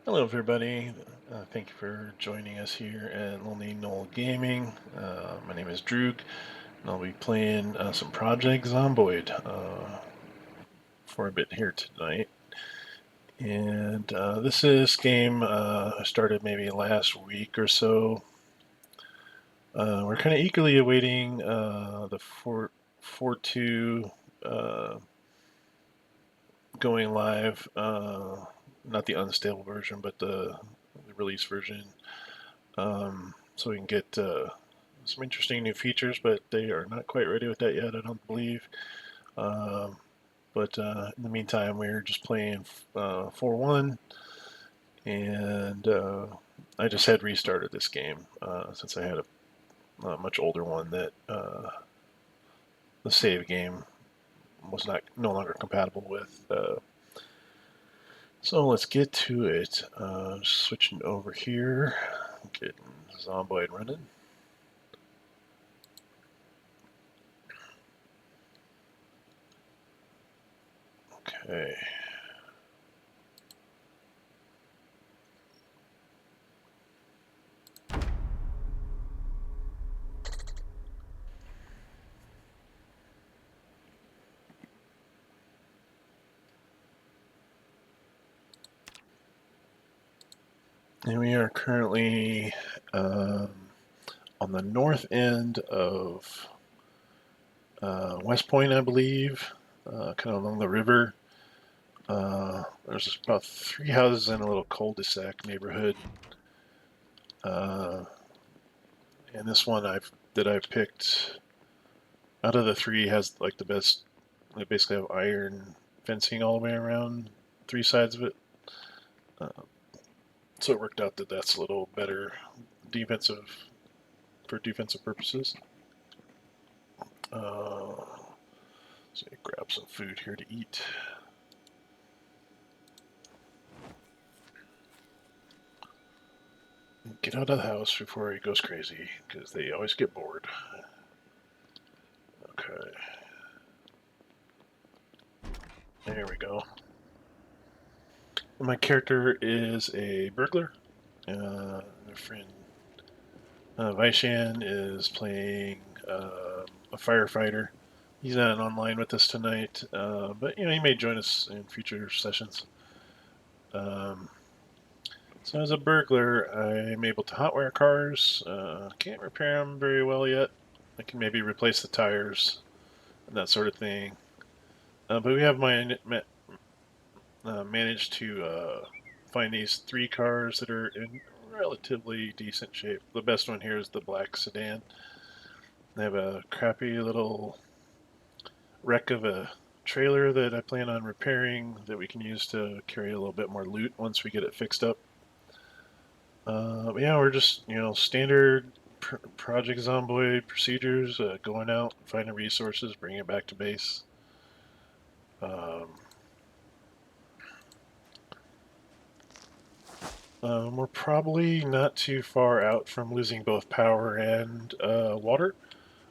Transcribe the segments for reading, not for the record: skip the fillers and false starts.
Hello, everybody. Thank you for joining us here at Lonely Knoll Gaming. My name is Droog, and I'll be playing some Project Zomboid for a bit here tonight. And this game I started maybe last week or so. We're kind of eagerly awaiting the 4.2 uh, going live. Not the unstable version, but the release version. So we can get some interesting new features, but they are not quite ready with that yet, I don't believe. Um, but in the meantime, we're just playing 4-1, and I just had restarted this game since I had a much older one that the save game was no longer compatible with. So let's get to it. Switching over here, getting Zomboid running. Okay. And we are currently um, on the north end of West Point, I believe, kind of along the river. There's about 3 houses in a little cul-de-sac neighborhood, uh, and this one I've picked out of the three has like the best. They basically have iron fencing all the way around 3 sides of it, uh, so it worked out that that's a little better defensive for defensive purposes. Uh, so grab some food here to eat. Get out of the house before he goes crazy, because they always get bored. Okay. There we go. My character is a burglar. My friend Vaishan is playing a firefighter. He's not online with us tonight, but he may join us in future sessions. Um, so as a burglar, I'm able to hotwire cars. Can't repair them very well yet. I can maybe replace the tires and that sort of thing. But we have managed to find these 3 cars that are in relatively decent shape. The best one here is the black sedan. They have a crappy little wreck of a trailer that I plan on repairing that we can use to carry a little bit more loot once we get it fixed up. Yeah, we're just standard Project Zomboid procedures: going out, finding resources, bringing it back to base. Um, we're probably not too far out from losing both power and water,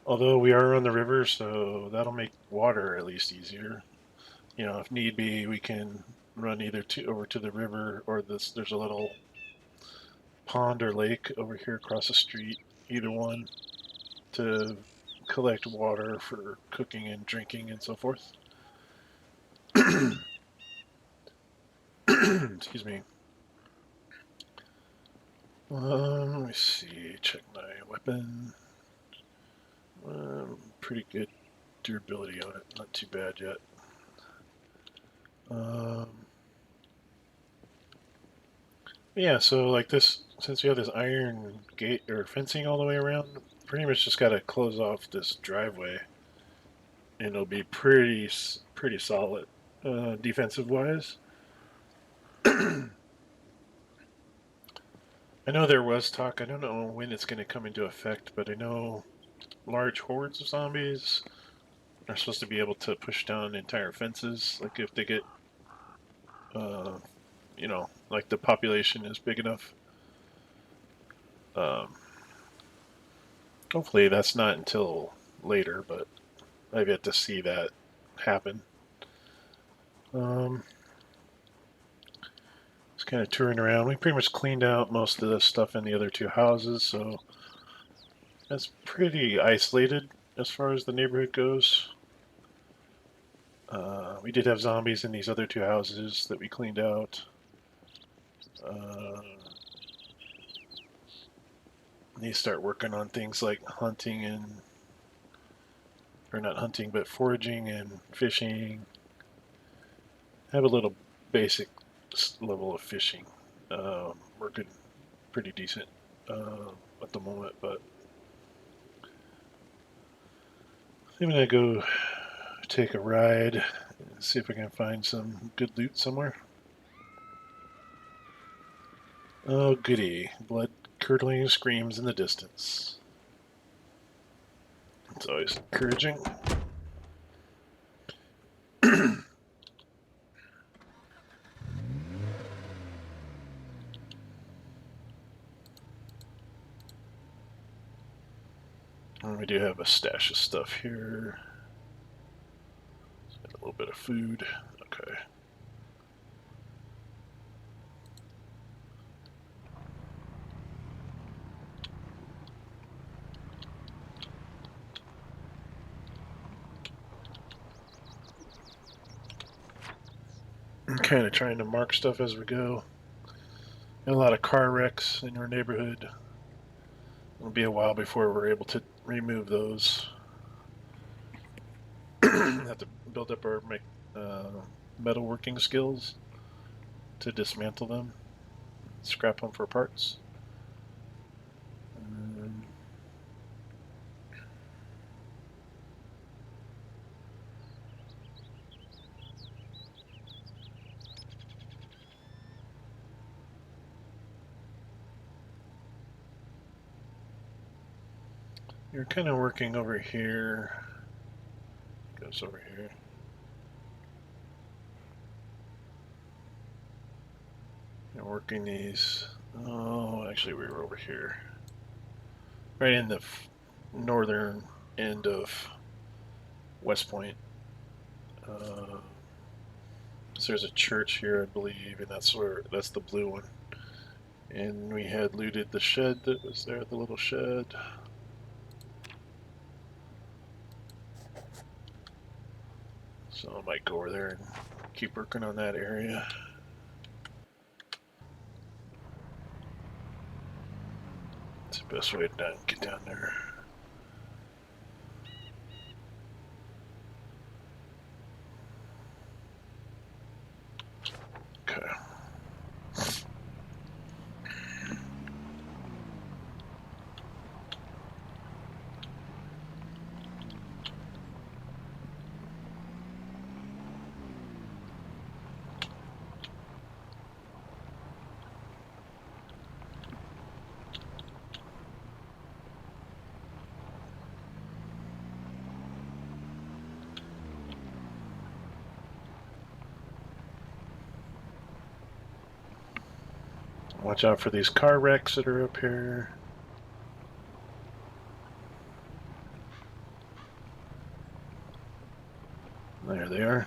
although we are on the river, so that'll make water at least easier. If need be, we can run either over to the river or there's a little pond or lake over here across the street, either one, to collect water for cooking and drinking and so forth. Excuse me. Let me see. Check my weapon. Pretty good durability on it. Not too bad yet. Um, yeah, so like this, since we have this iron gate or fencing all the way around, pretty much just got to close off this driveway, and it'll be pretty solid defensive wise. I know there was talk. I don't know when it's going to come into effect, but I know large hordes of zombies are supposed to be able to push down entire fences. Like if they get, uh, like the population is big enough. Um, Hopefully that's not until later, but I've yet to see that happen. Um, Just kind of touring around. We pretty much cleaned out most of the stuff in the other two houses, so that's pretty isolated as far as the neighborhood goes. We did have zombies in these other two houses that we cleaned out. They start working on things like hunting and, or not hunting, but foraging and fishing. Have a little basic level of fishing. Working pretty decent at the moment, but I'm gonna go take a ride and see if I can find some good loot somewhere. Oh, goody. Blood curdling screams in the distance. It's always encouraging. And we do have a stash of stuff here. A little bit of food. Okay. I'm kind of trying to mark stuff as we go. Got a lot of car wrecks in our neighborhood. It'll be a while before we're able to remove those. Have to build up our metalworking skills to dismantle them, scrap them for parts. You're kind of working over here. Goes over here. You're working these. Oh, actually, we were over here. Right in the northern end of West Point. So there's a church here, I believe, and that's the blue one. And we had looted the shed that was there, the little shed. So I might go over there and keep working on that area. It's the best way to get down there. Okay. Watch out for these car wrecks that are up here. There they are.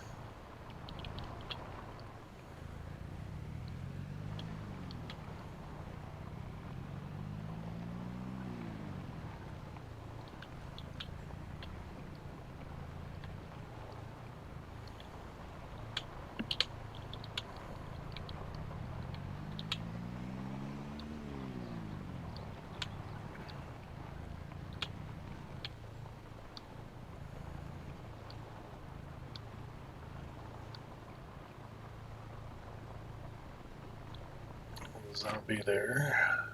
Zombie there.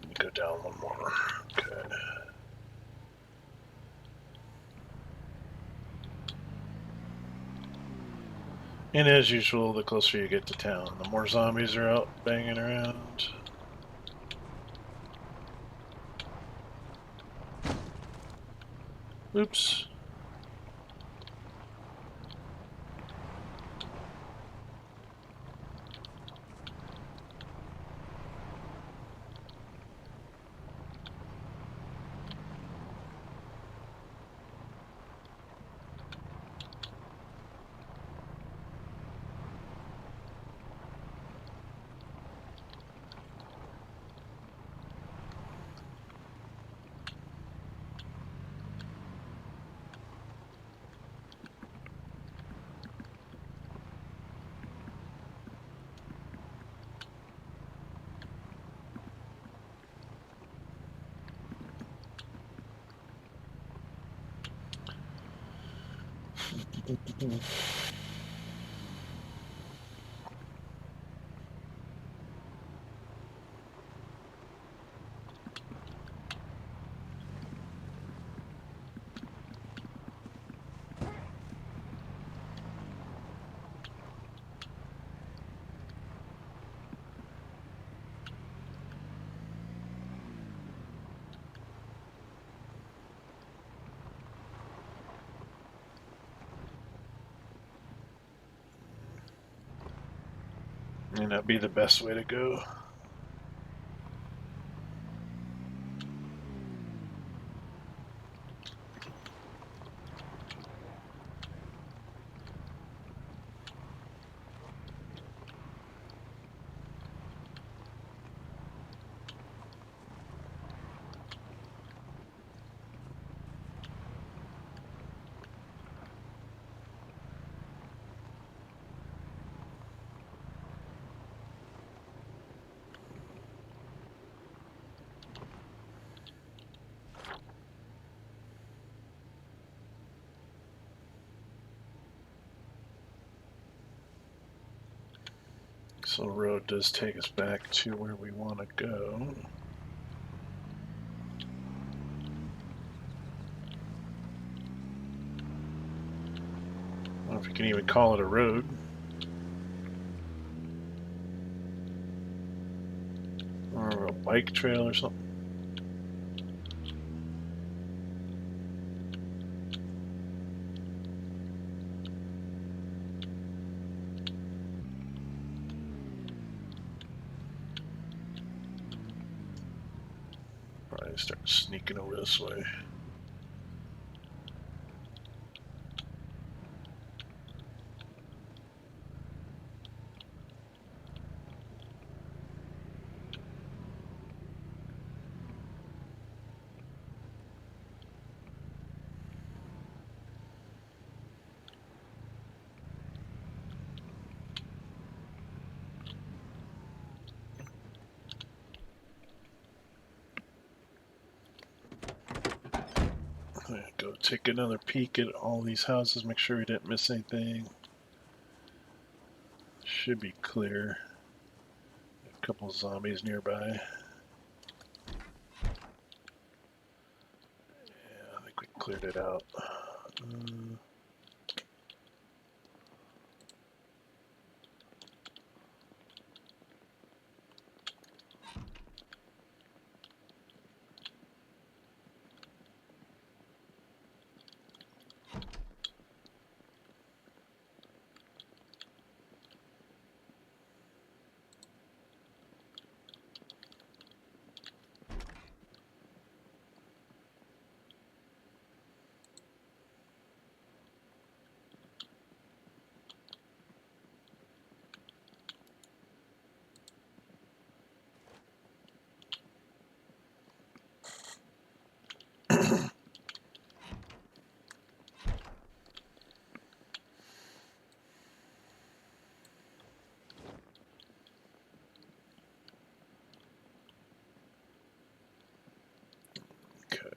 Let me go down one more. Okay. And as usual, the closer you get to town, the more zombies are out banging around. Oops. May not be the best way to go. So the road does take us back to where we want to go. I don't know if you can even call it a road. Or a bike trail or something. Probably start sneaking over this way. Go take another peek at all these houses, make sure we didn't miss anything. Should be clear. A couple of zombies nearby. Yeah, I think we cleared it out. Okay.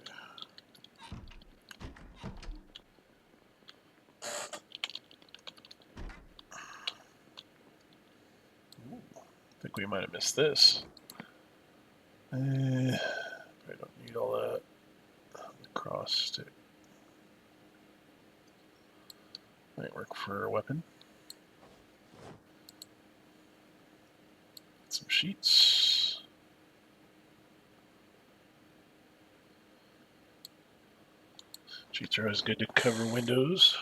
Ooh, I think we might have missed this. I don't need all that. The cross stick might work for a weapon. Some sheets. Sheets are always good to cover windows.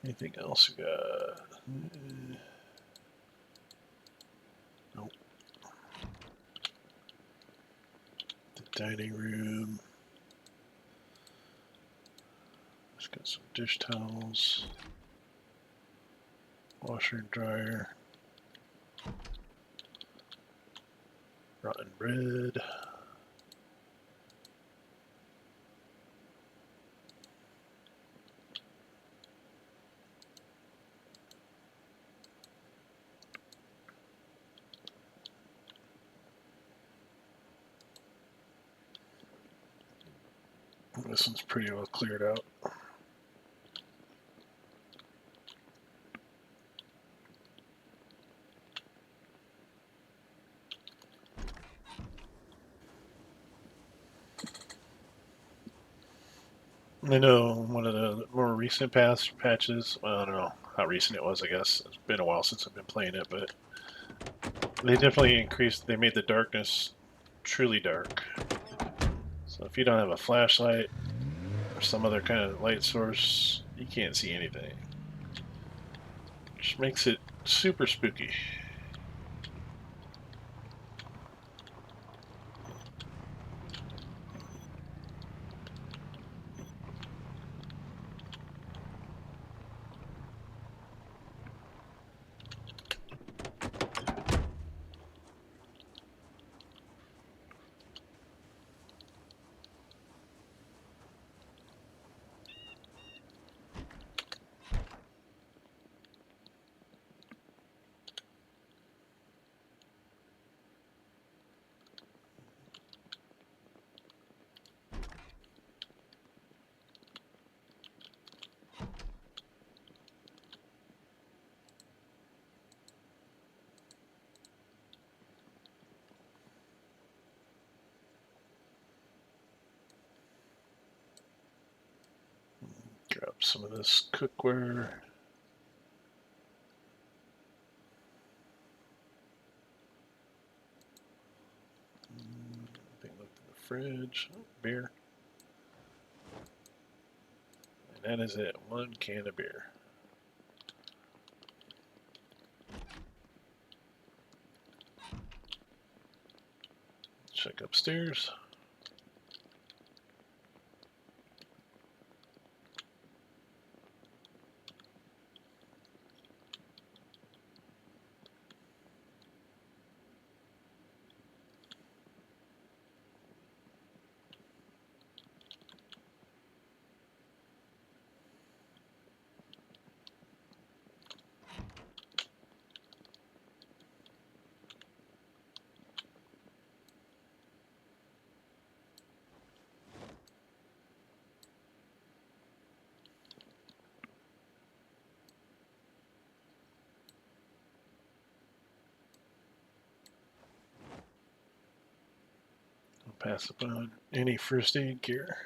Anything else we got? Nope. The dining room. Just got some dish towels. Washer and dryer. Rotten bread. This one's pretty well cleared out. I know one of the more recent patches, well, I don't know how recent it was, I guess. It's been a while since I've been playing it, but they definitely increased, they made the darkness truly dark. So if you don't have a flashlight or some other kind of light source, you can't see anything. Which makes it super spooky. Grab some of this cookware. Thing left in the fridge. Oh, beer. And that is it. One can of beer. Check upstairs. I'll pass upon any first aid gear.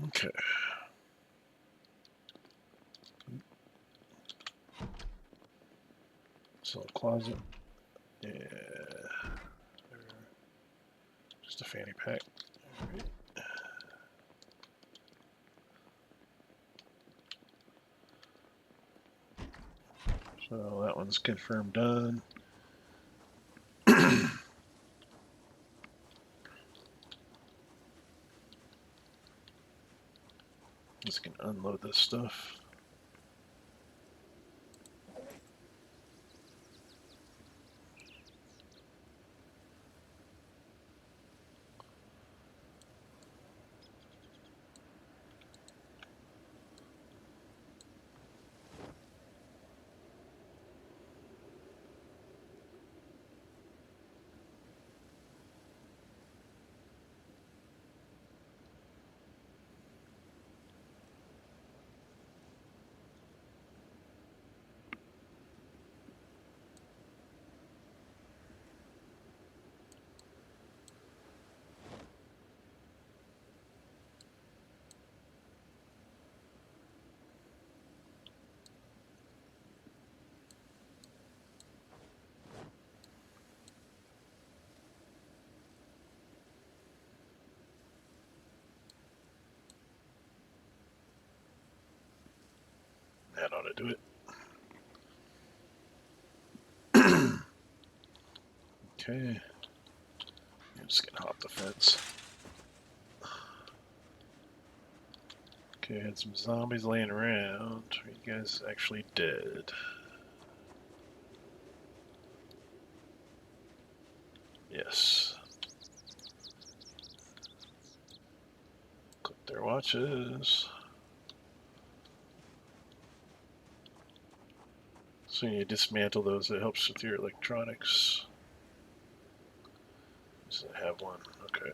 Okay. So closet. Yeah. Just a fanny pack. All right. So that one's confirmed done. Just gonna unload this stuff. That ought to do it. Okay. I'm just gonna hop the fence. Okay, had some zombies laying around. Are you guys actually dead? Yes. your watches. So you dismantle those, it helps with your electronics. Does it have one? Okay.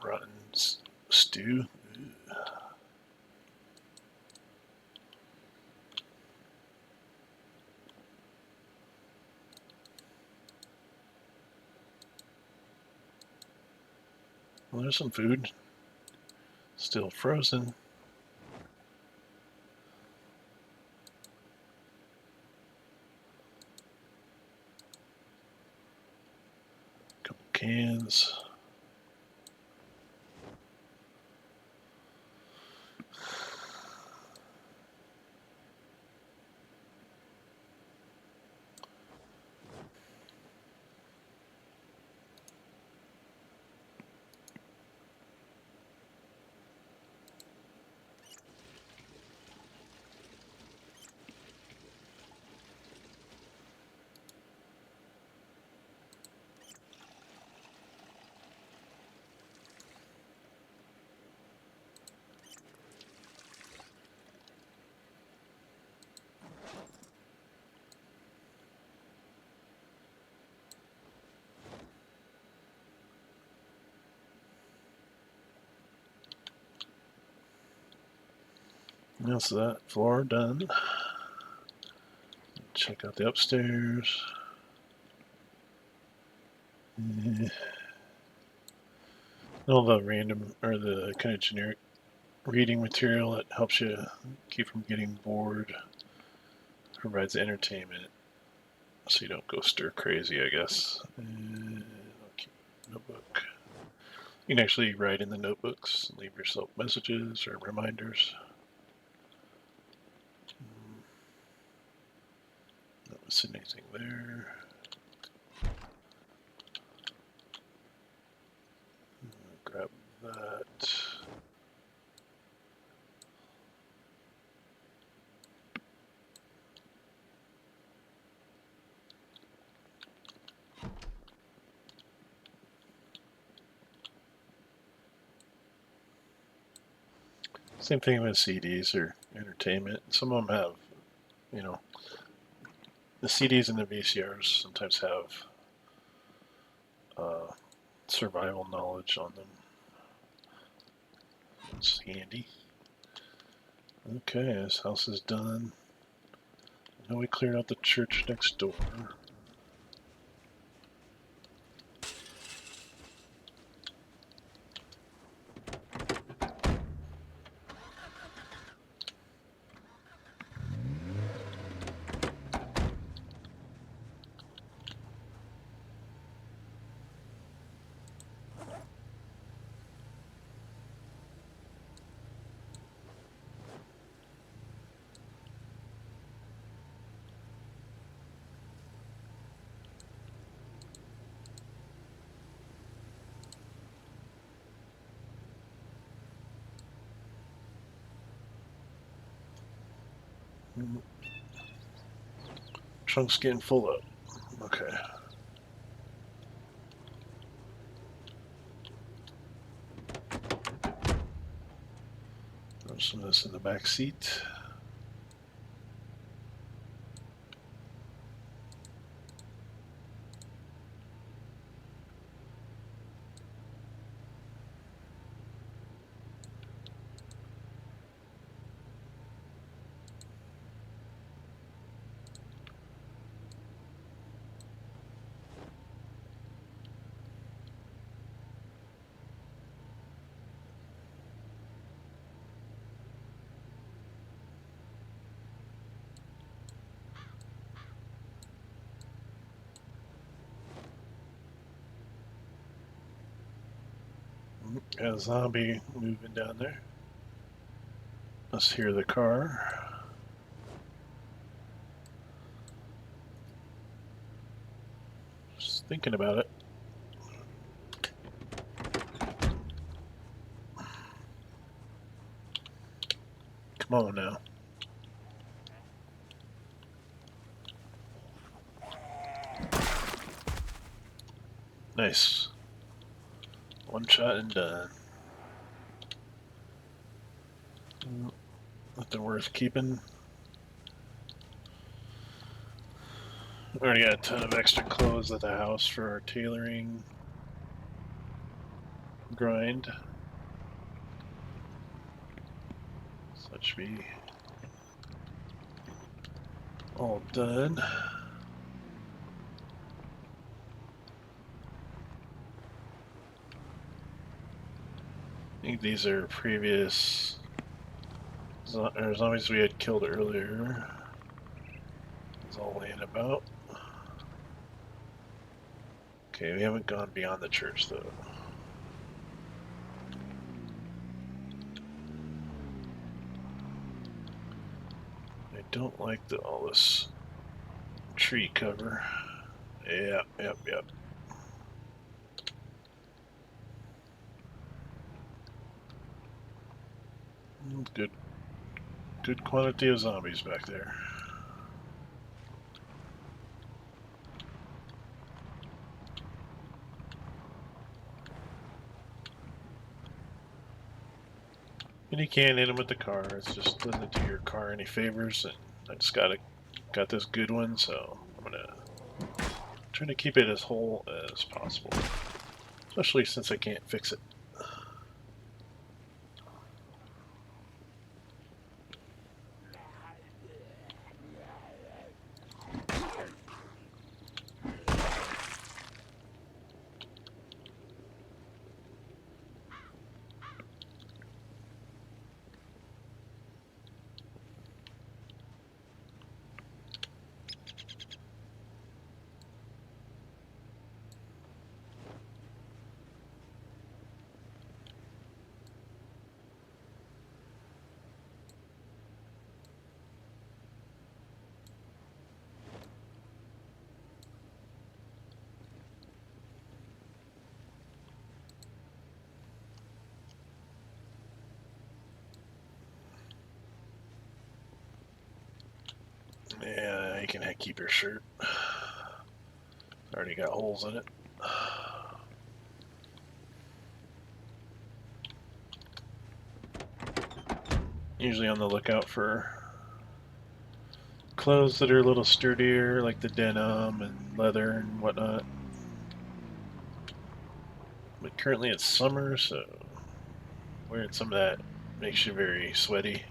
Rotten stew. Well, there's some food. Still frozen. Couple cans. That's that floor done. Check out the upstairs. All the random or the kind of generic reading material that helps you keep from getting bored. Provides entertainment, so you don't go stir crazy, I guess. And I'll keep notebook. You can actually write in the notebooks, leave yourself messages or reminders. Not missing anything there. Grab that. Same thing with CDs or entertainment. Some of them have, you know, the CDs and the VCRs sometimes have survival knowledge on them. It's handy. Okay, this house is done. Now we cleared out the church next door. Trunk's getting full up. Okay. Throw some of this in the back seat. Got a zombie moving down there. Let's hear the car. Just thinking about it. Come on now. Nice. One shot and done. Nothing worth keeping. Already got a ton of extra clothes at the house for our tailoring grind. So that should be all done. I think these are previous zombies we had killed earlier. It's all laying about. Okay, we haven't gone beyond the church though. I don't like all this tree cover. Yep. Good quantity of zombies back there. And you can't hit them with the car. It just doesn't do your car any favors. And I just got this good one, so I'm gonna try to keep it as whole as possible. Especially since I can't fix it. Yeah, you can keep your shirt. Already got holes in it. Usually on the lookout for clothes that are a little sturdier, like the denim and leather and whatnot. But currently it's summer, so wearing some of that makes you very sweaty.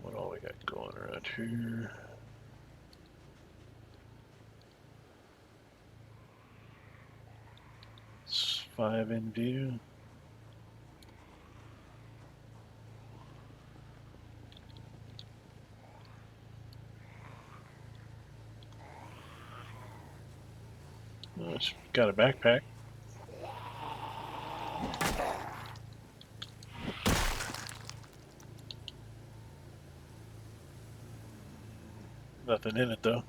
What all we got going around here? It's 5 in view. Oh, it's got a backpack. Nothing in it though.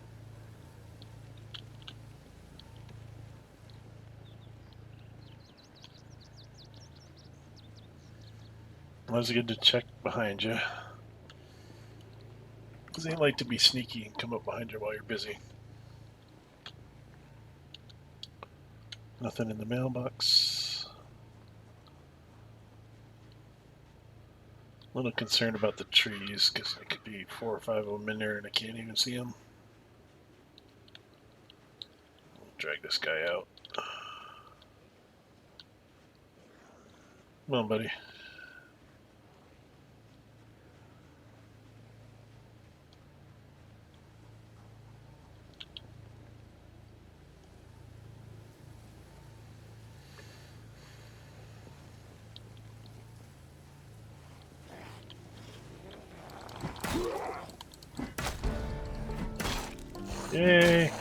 Always good to check behind you. Because they like to be sneaky and come up behind you while you're busy. Nothing in the mailbox. A little concerned about the trees because there could be 4 or 5 of them in there and I can't even see them. We'll drag this guy out. Come on, buddy. Yay!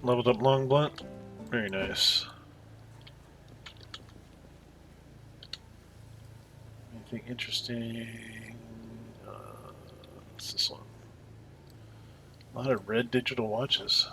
Leveled up long blunt. Very nice. Anything interesting? What's this one? A lot of red digital watches.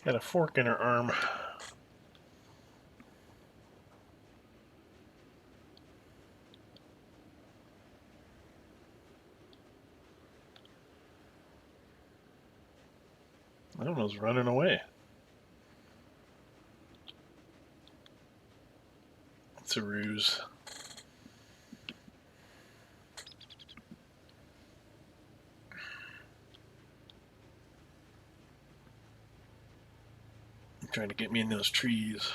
Got a fork in her arm. I don't know, it's running away. It's a ruse. Trying to get me in those trees.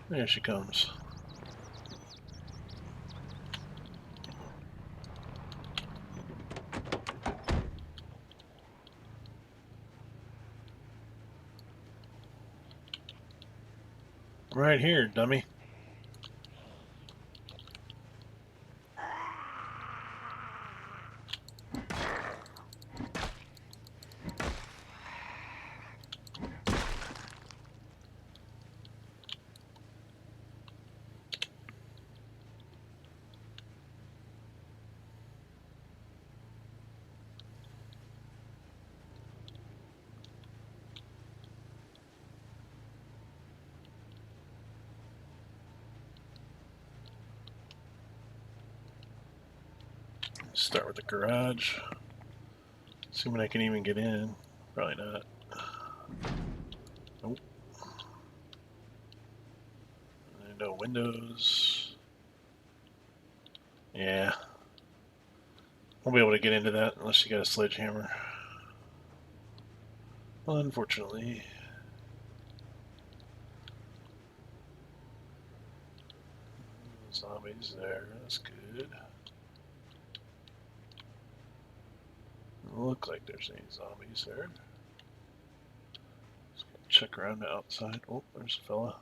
There she comes. Right here, dummy. Start with the garage. Assuming I can even get in. Probably not. Nope. No windows. Yeah. Won't be able to get into that unless you got a sledgehammer. Unfortunately. Zombies there. That's good. Doesn't look like there's any zombies there. Just gonna check around the outside. Oh, there's a fella.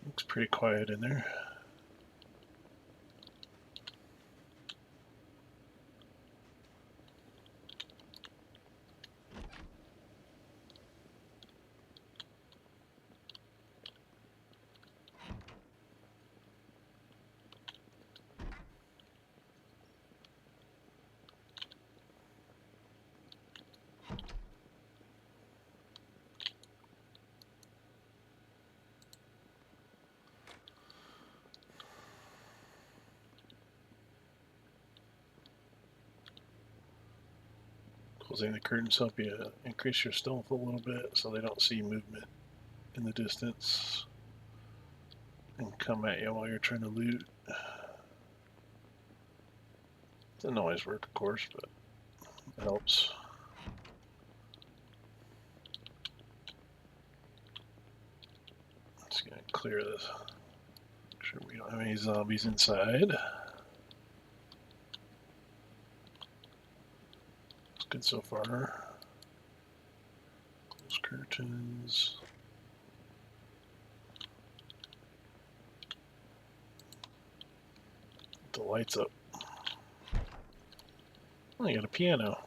Looks pretty quiet in there. Closing the curtains help you increase your stealth a little bit so they don't see movement in the distance and come at you while you're trying to loot. Doesn't always work, of course, but it helps. Just gonna clear this. Make sure we don't have any zombies inside. It's good so far. Close curtains. Get the lights up. Oh, you got a piano.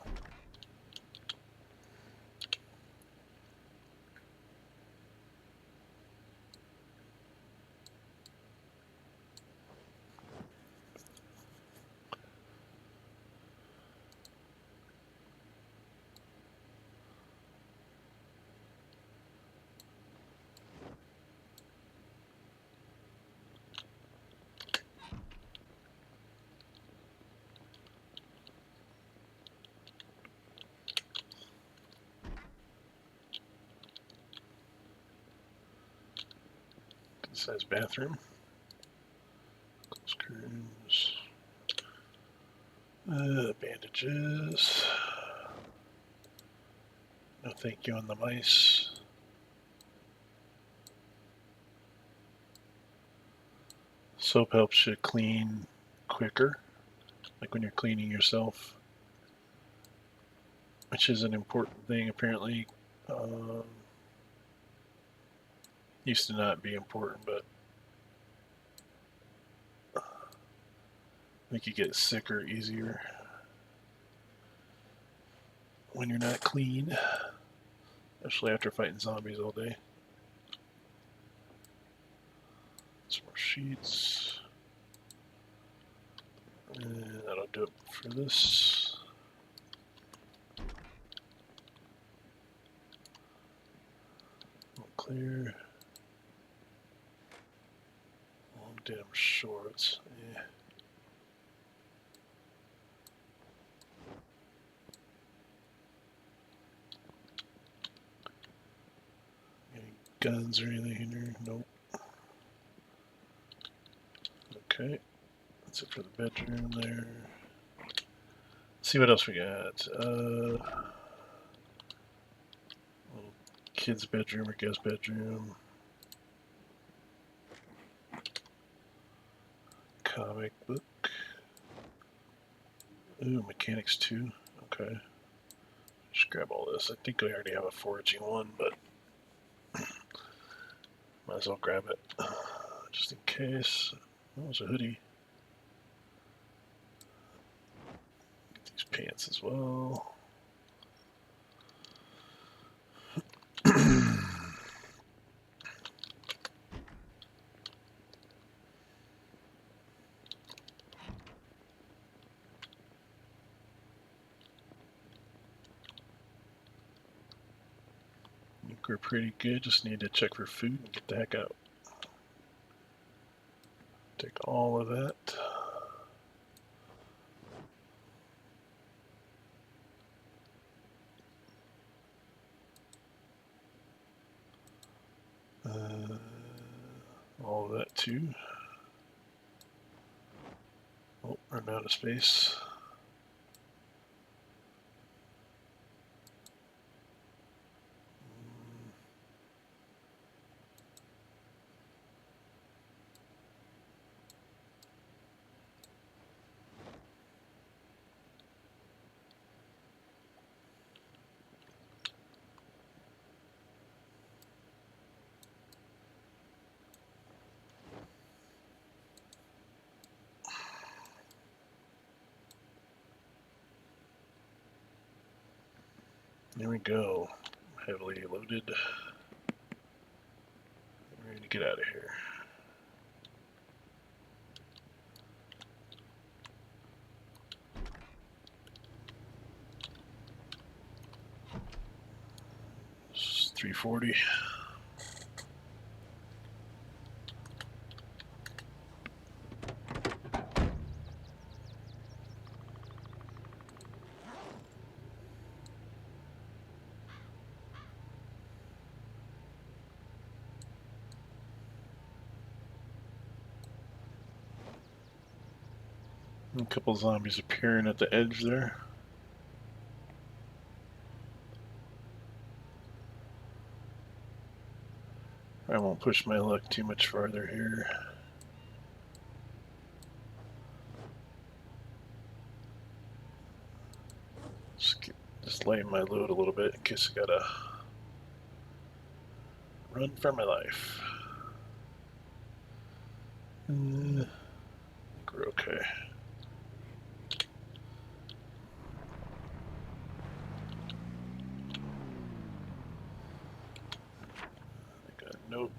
size bathroom. Close curtains. Bandages. No thank you on the mice. Soap helps you clean quicker, like when you're cleaning yourself, which is an important thing apparently. Used to not be important, but I think you get sicker easier when you're not clean, especially after fighting zombies all day. Some more sheets. And that'll do it for this. All clear. Long denim shorts. Yeah. Any guns or anything in here? Nope. Okay. That's it for the bedroom there. Let's see what else we got. Little kid's bedroom or guest bedroom. Comic book. Ooh, mechanics 2. Okay. Just grab all this. I think I already have a foraging one, but might as well grab it just in case. Oh, there's a hoodie. Get these pants as well. I think we're pretty good. Just need to check for food and get the heck out. Take all of that. All of that too. Oh, run out of space. There we go. Heavily loaded. We're ready to get out of here. It's 340. A couple zombies appearing at the edge there. I won't push my luck too much farther here. Just lighten my load a little bit in case I gotta run for my life. I think we're okay. I got a note.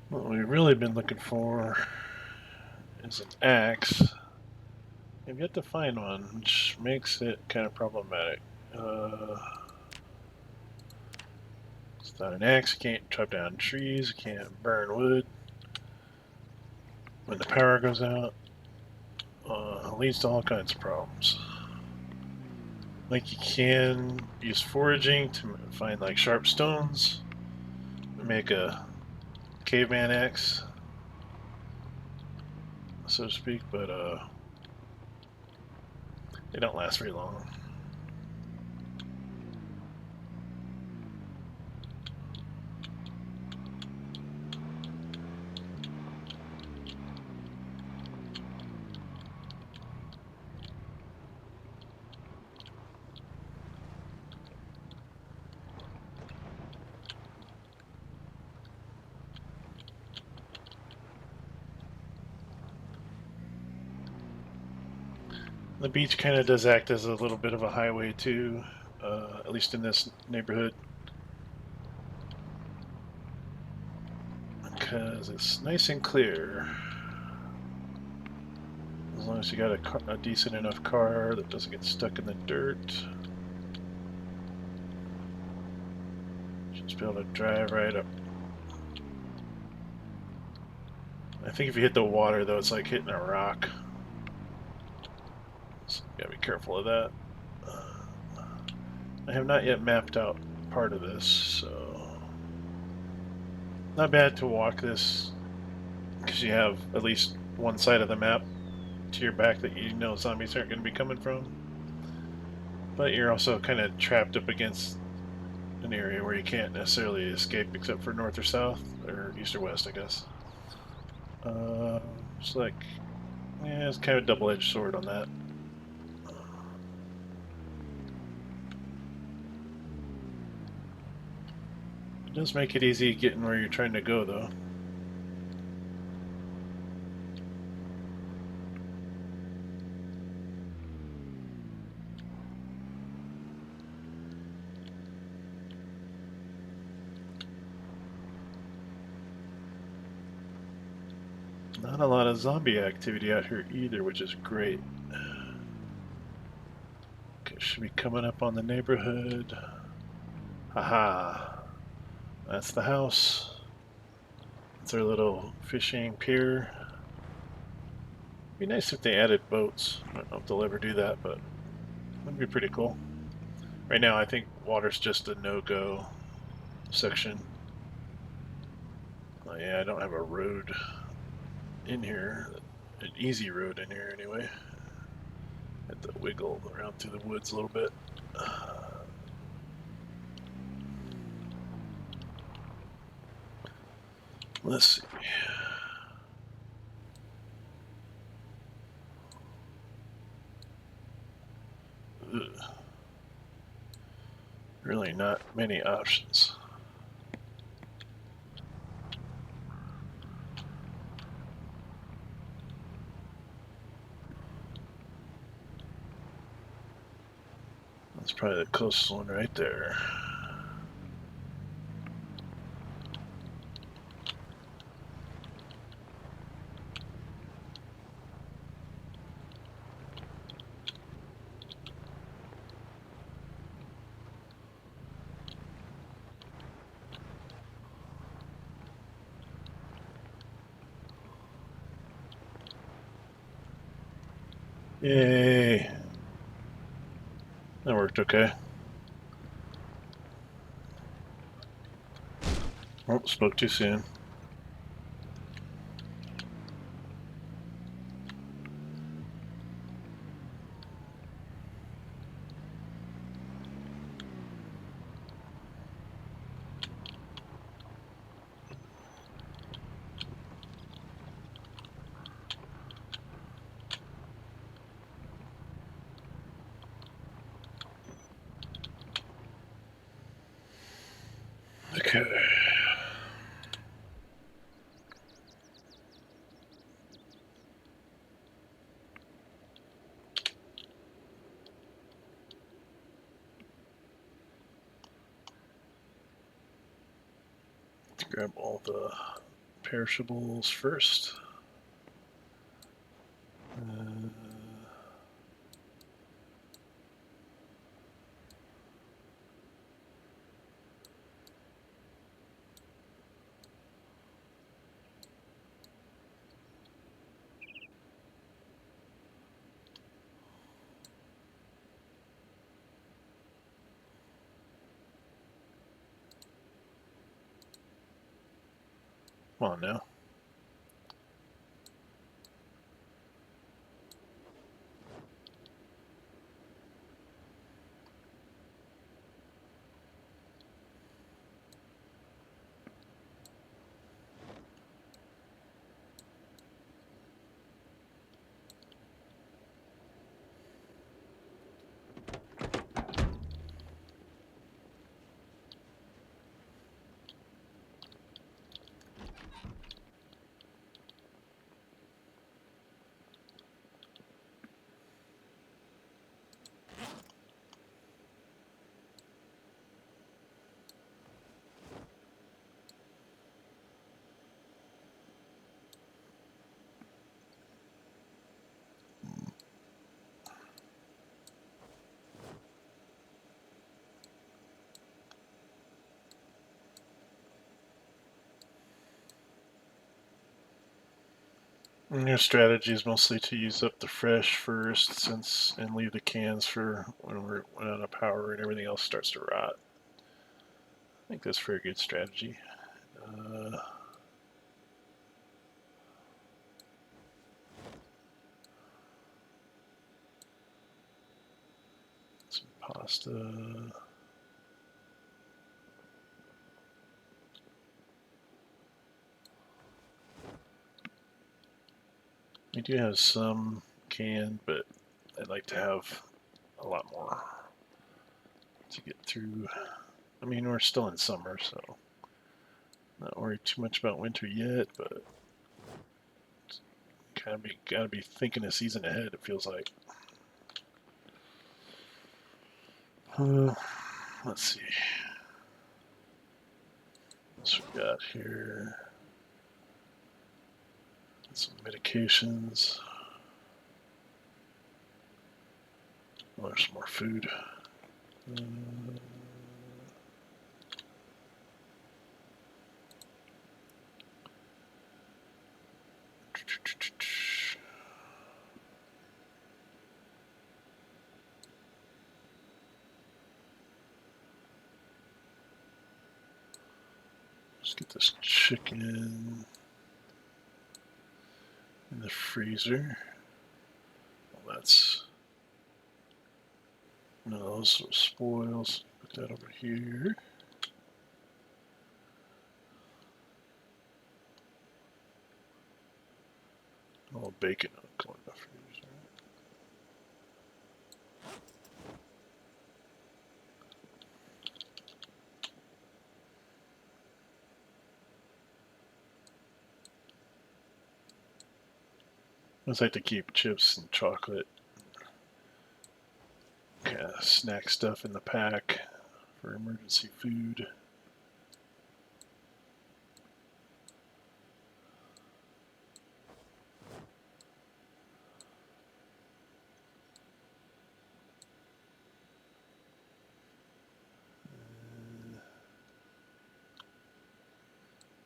What we've really been looking for is an axe. I've yet to find one, which makes it kind of problematic. Without an axe, you can't chop down trees, you can't burn wood. When the power goes out, it leads to all kinds of problems. Like you can use foraging to find like sharp stones, make a caveman axe, so to speak, but they don't last very long. The beach kind of does act as a little bit of a highway too, at least in this neighborhood, because it's nice and clear. As long as you got a decent enough car that doesn't get stuck in the dirt. Should just be able to drive right up. I think if you hit the water though, it's like hitting a rock. So you gotta be careful of that. I have not yet mapped out part of this, so not bad to walk this because you have at least one side of the map to your back that you know zombies aren't going to be coming from. But you're also kind of trapped up against an area where you can't necessarily escape except for north or south, or east or west, I guess. It's like, yeah, it's kind of a double-edged sword on that. It does make it easy getting where you're trying to go, though. Not a lot of zombie activity out here either, which is great. Okay, should be coming up on the neighborhood. Haha. That's the house. It's our little fishing pier. Be nice if they added boats. I don't know if they'll ever do that, but would be pretty cool. Right now, I think water's just a no-go section. Oh, yeah, I don't have a road in here, an easy road in here anyway. Have to wiggle around through the woods a little bit. Let's see. Ugh. Really not many options. That's probably the closest one right there. Yay! That worked okay. Oh, spoke too soon. Okay. Let's grab all the perishables first. Come on now. And your strategy is mostly to use up the fresh first, and leave the cans for when we're out of power and everything else starts to rot. I think that's a very good strategy. Some pasta. We do have some canned, but I'd like to have a lot more to get through. I mean, we're still in summer, so not worried too much about winter yet, but gotta be thinking a season ahead, it feels like. Let's see. What we got here? Some medications. Oh, there's some more food. Let's get this chicken in the freezer. Well, that's no, those spoils. Put that over here. Oh, bacon go in the freezer. I just like to keep chips and chocolate, kind of snack stuff in the pack for emergency food.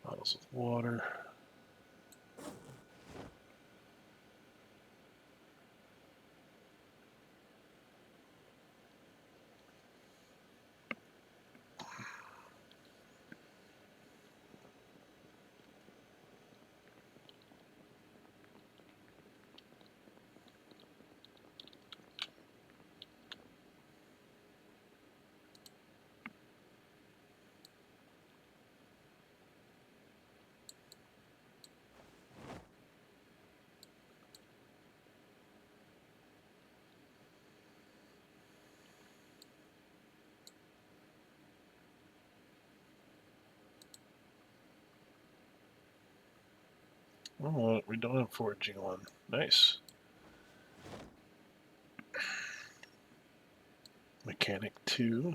Bottles of water. Oh, we don't have foraging one. Nice. Mechanic 2.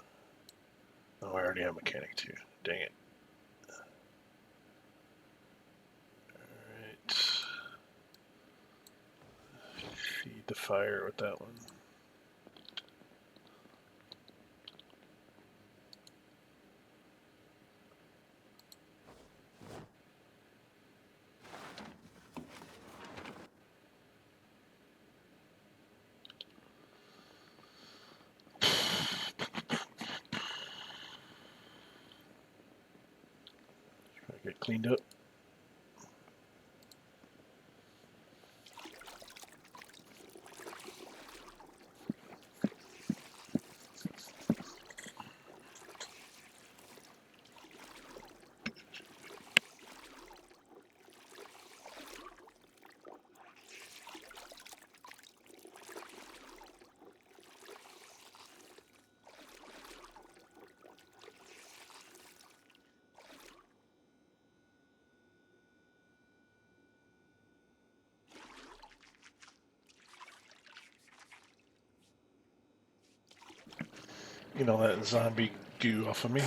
Oh, I already have Mechanic 2. Dang it. Alright. Feed the fire with that one. Get cleaned up. get all that zombie goo off of me.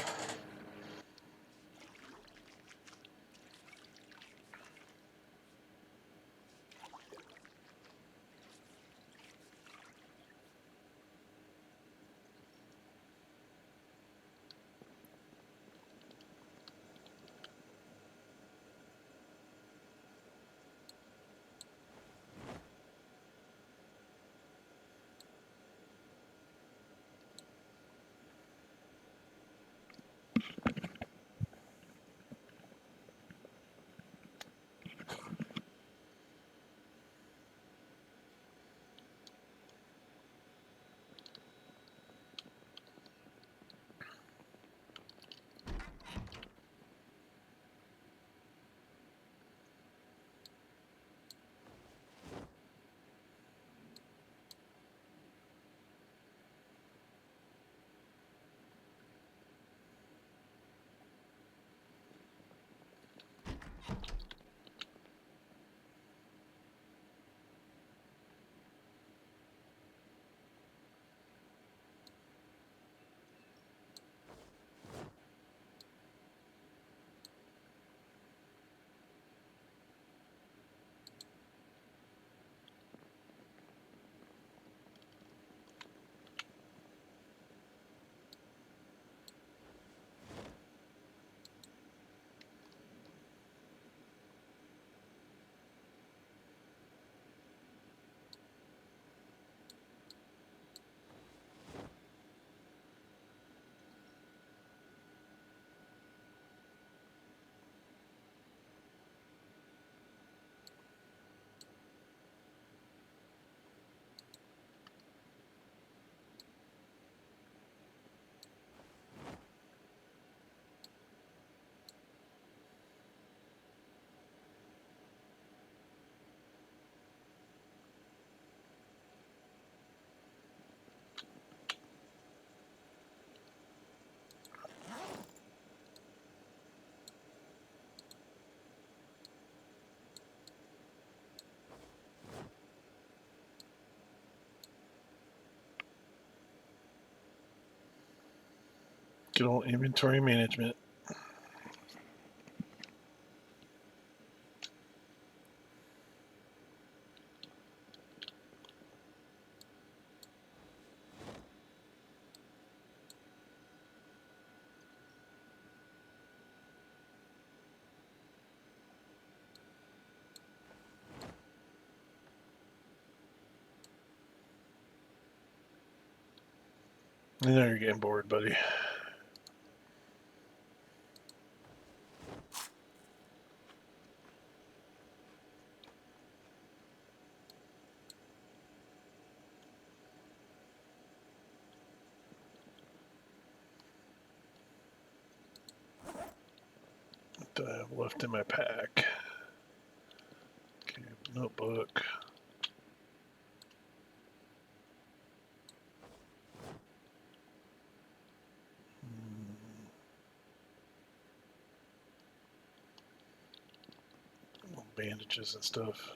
Good old inventory management. I know you're getting bored, buddy. What do I have left in my pack? Okay, notebook. Bandages and stuff.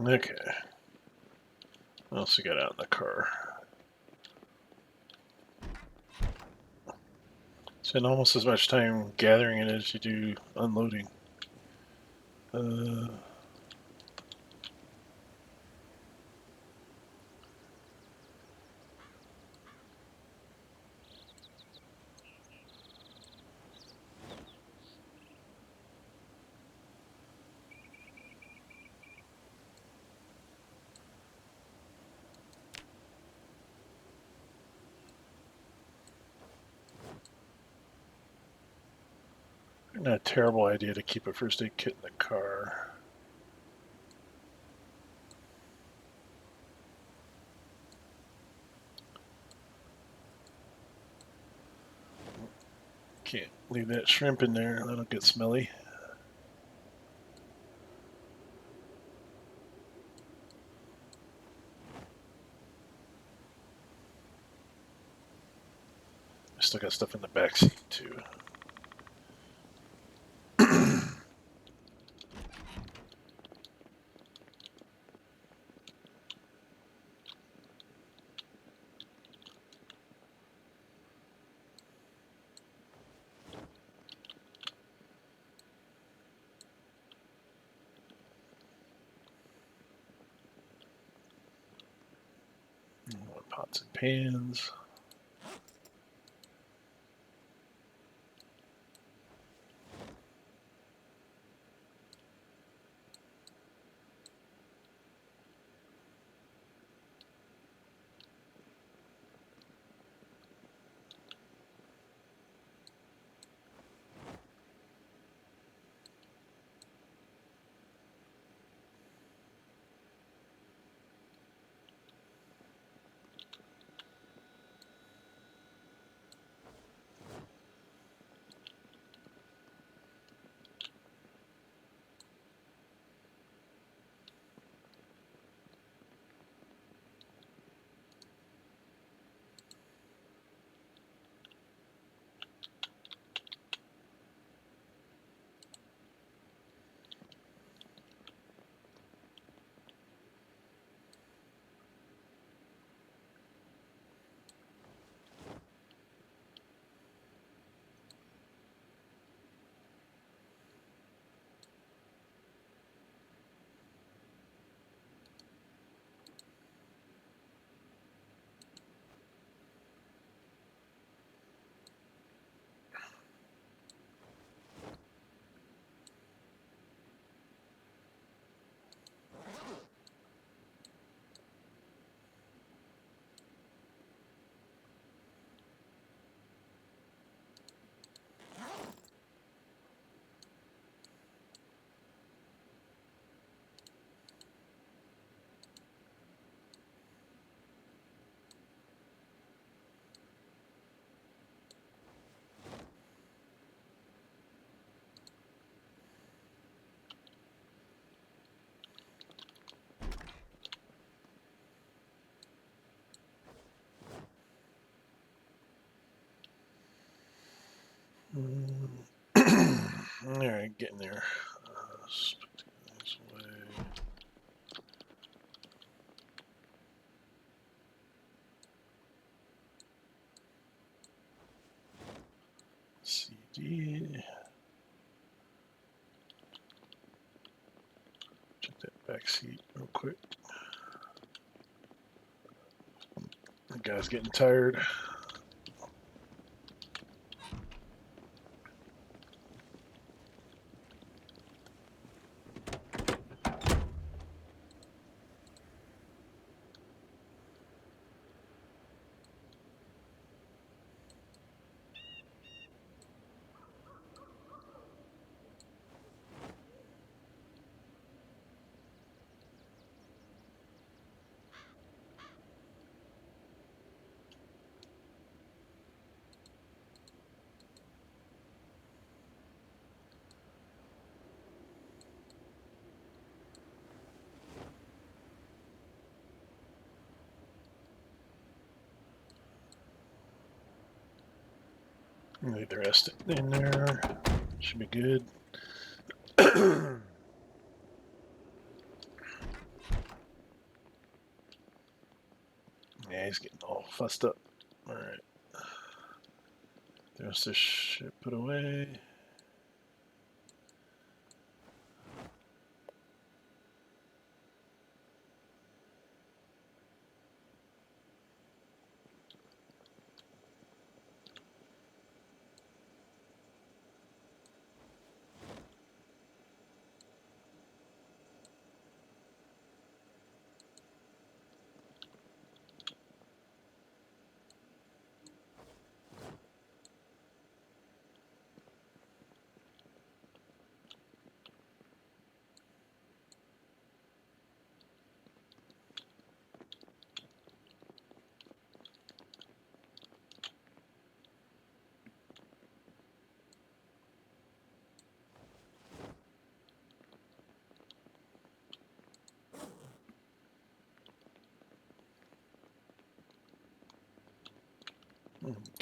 Okay. What else we got out in the car? Spend almost as much time gathering it as you do unloading. Not a terrible idea to keep a first aid kit in the car. Can't leave that shrimp in there, that'll get smelly. Still got stuff in the back seat too. Pots and pans. Alright, getting there. This way. CD. Check that back seat real quick. The guy's getting tired. Leave the rest in there. Should be good. Yeah, he's getting all fussed up. Alright. There's this shit put away.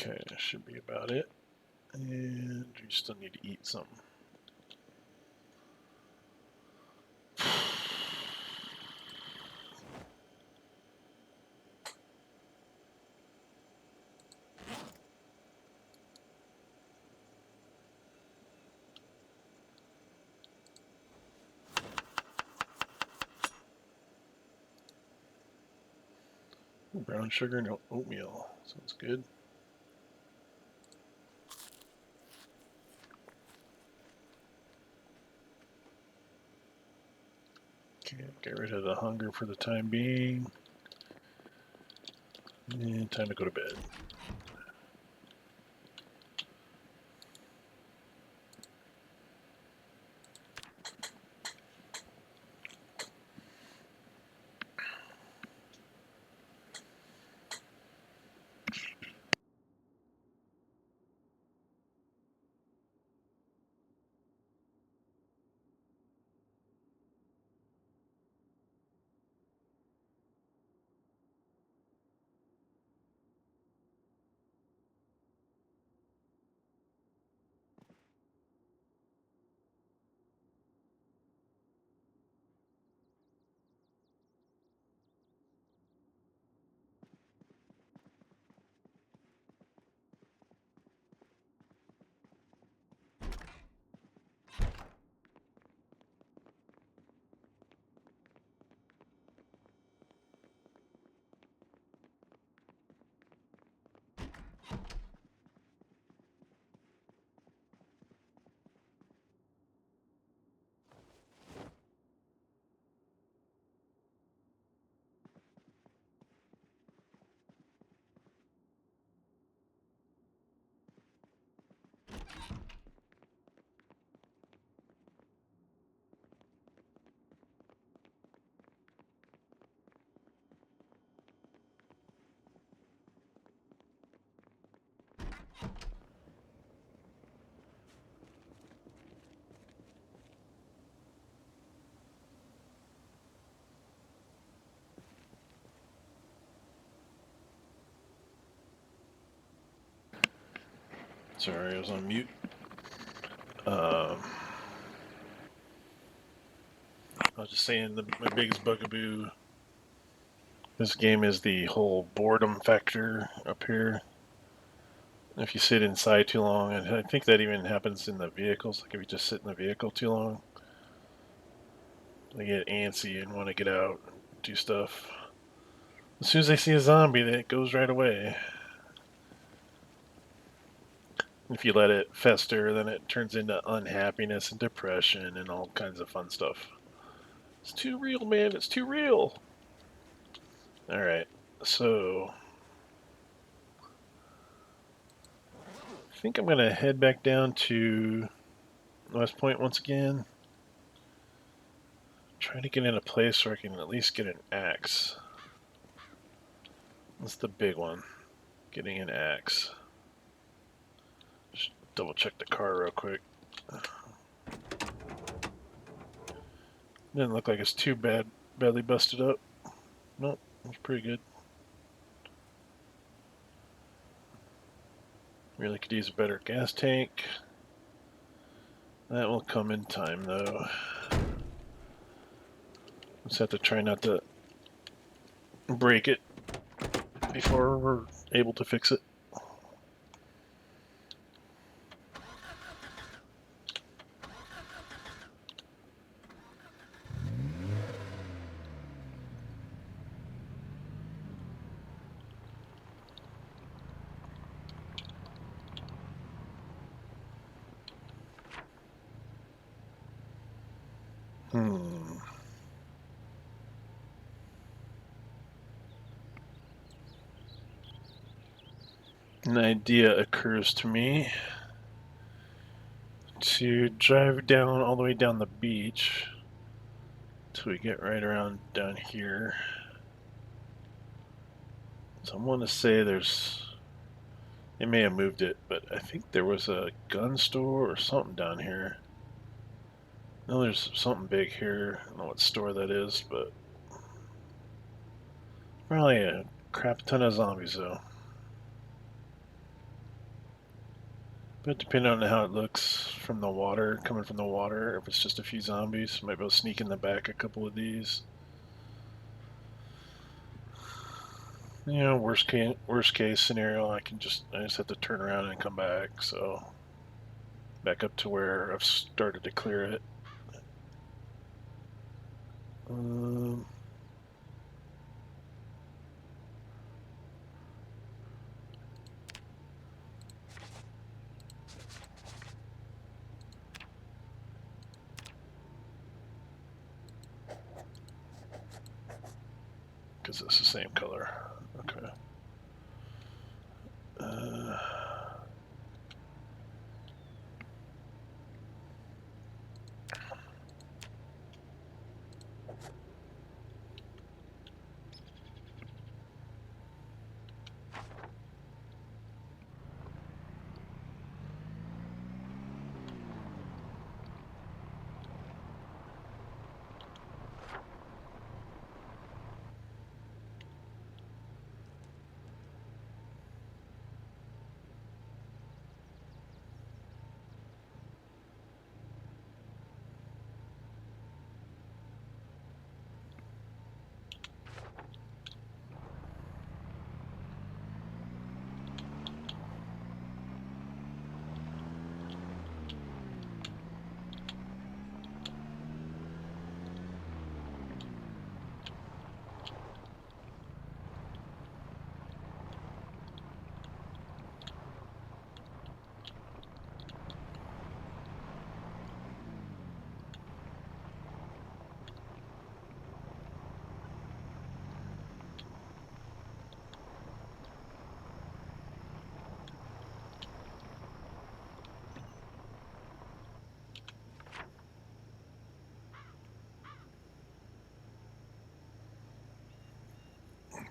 Okay, that should be about it. And you still need to eat something. Brown sugar and oatmeal. Sounds good. Okay, get rid of the hunger for the time being. And time to go to bed. Sorry, I was on mute. I was just saying my biggest bugaboo this game is the whole boredom factor up here. If you sit inside too long, and I think that even happens in the vehicles, like if you just sit in the vehicle too long, they get antsy and want to get out and do stuff. As soon as they see a zombie, then it goes right away. If you let it fester, then it turns into unhappiness and depression and all kinds of fun stuff. It's too real, man. It's too real. Alright, so I think I'm going to head back down to West Point once again. Try to get in a place where I can at least get an axe. That's the big one. Getting an axe. Just double check the car real quick. Didn't look like it's too badly busted up. Nope, it's pretty good. Really could use a better gas tank. That will come in time though. Just have to try not to break it. before we're able to fix it. An idea occurs to me to drive down all the way down the beach till we get right around down here. So I want to say they may have moved it, but I think there was a gun store or something down here. No, there's something big here. I don't know what store that is, but probably a crap ton of zombies though. But depending on how it looks from the water, coming from the water, if it's just a few zombies, might be able to sneak in the back a couple of these. You know, worst case scenario, I just have to turn around and come back. So back up to where I've started to clear it. Because it's the same color. Okay.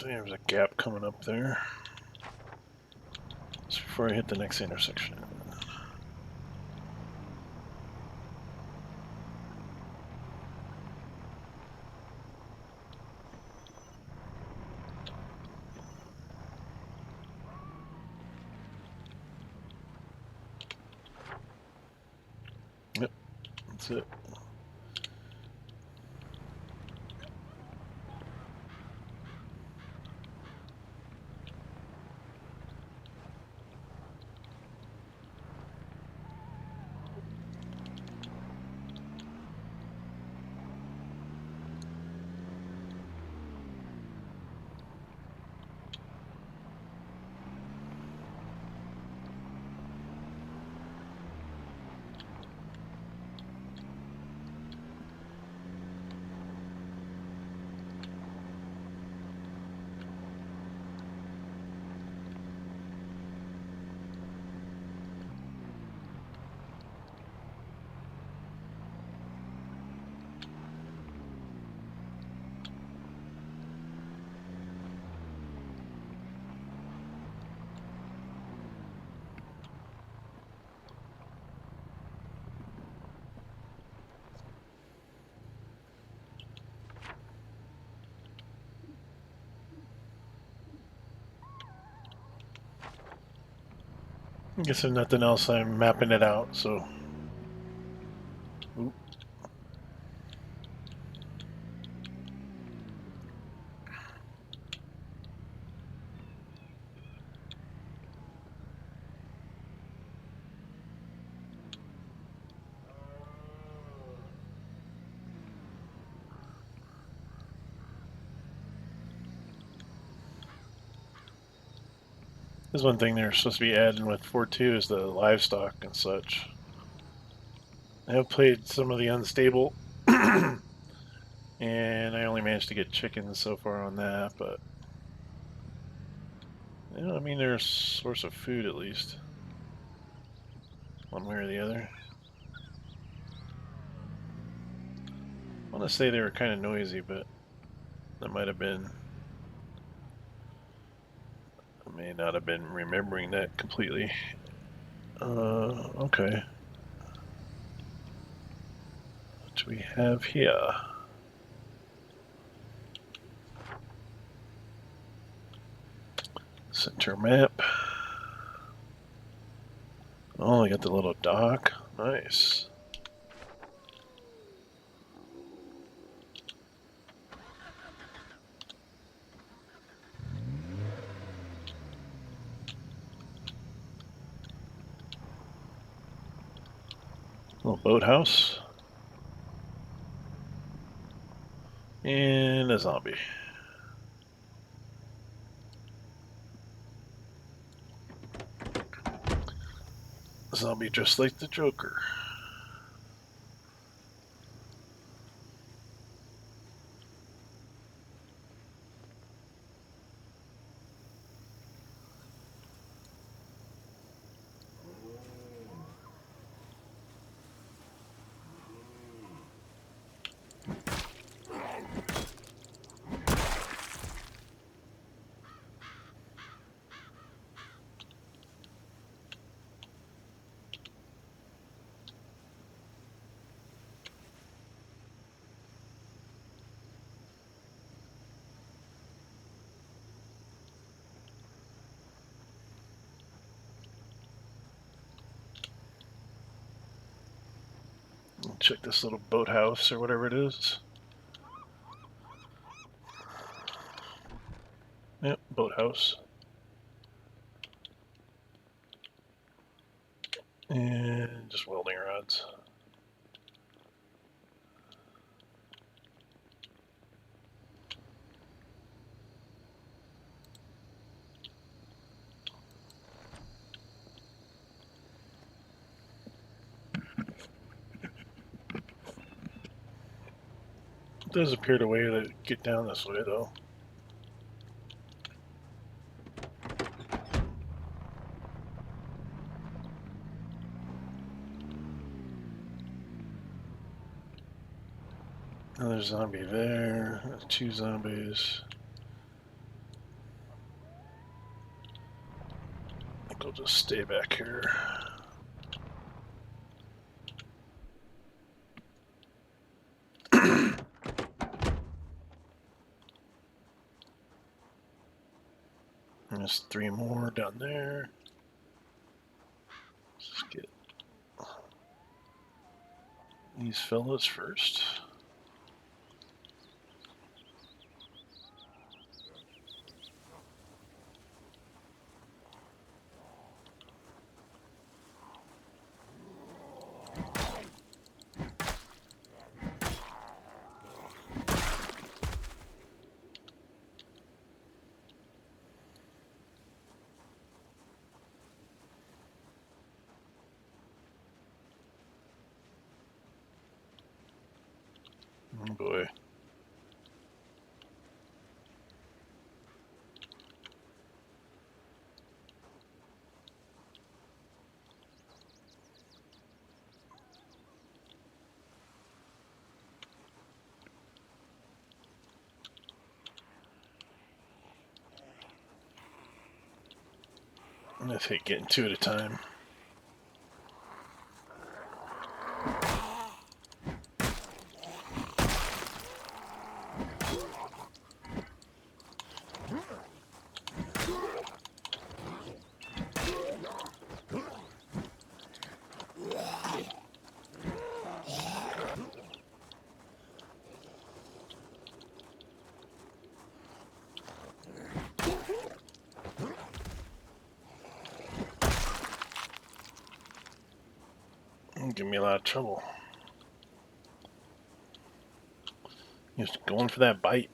There's a gap coming up there. Just before I hit the next intersection. Yep, that's it. I guess if nothing else, I'm mapping it out, so. Oop. There's one thing they're supposed to be adding with 4.2 is the livestock and such. I have played some of the unstable, and I only managed to get chickens so far on that, but you know, I mean, they're a source of food at least, one way or the other. I want to say they were kind of noisy, but that might have been. I may not have been remembering that completely. Okay. What do we have here? Center map. Oh, I got the little dock. Nice. Little boathouse. And a zombie. A zombie just like the Joker. Check this little boathouse or whatever it is. Yep, boathouse. And just welding rods. It does appear a way to get down this way, though. Another zombie there. Two zombies. I think I'll just stay back here. There's three more down there. Let's just get these fellas first. Oh boy. I'm gonna take getting two at a time. Give me a lot of trouble. Just going for that bite.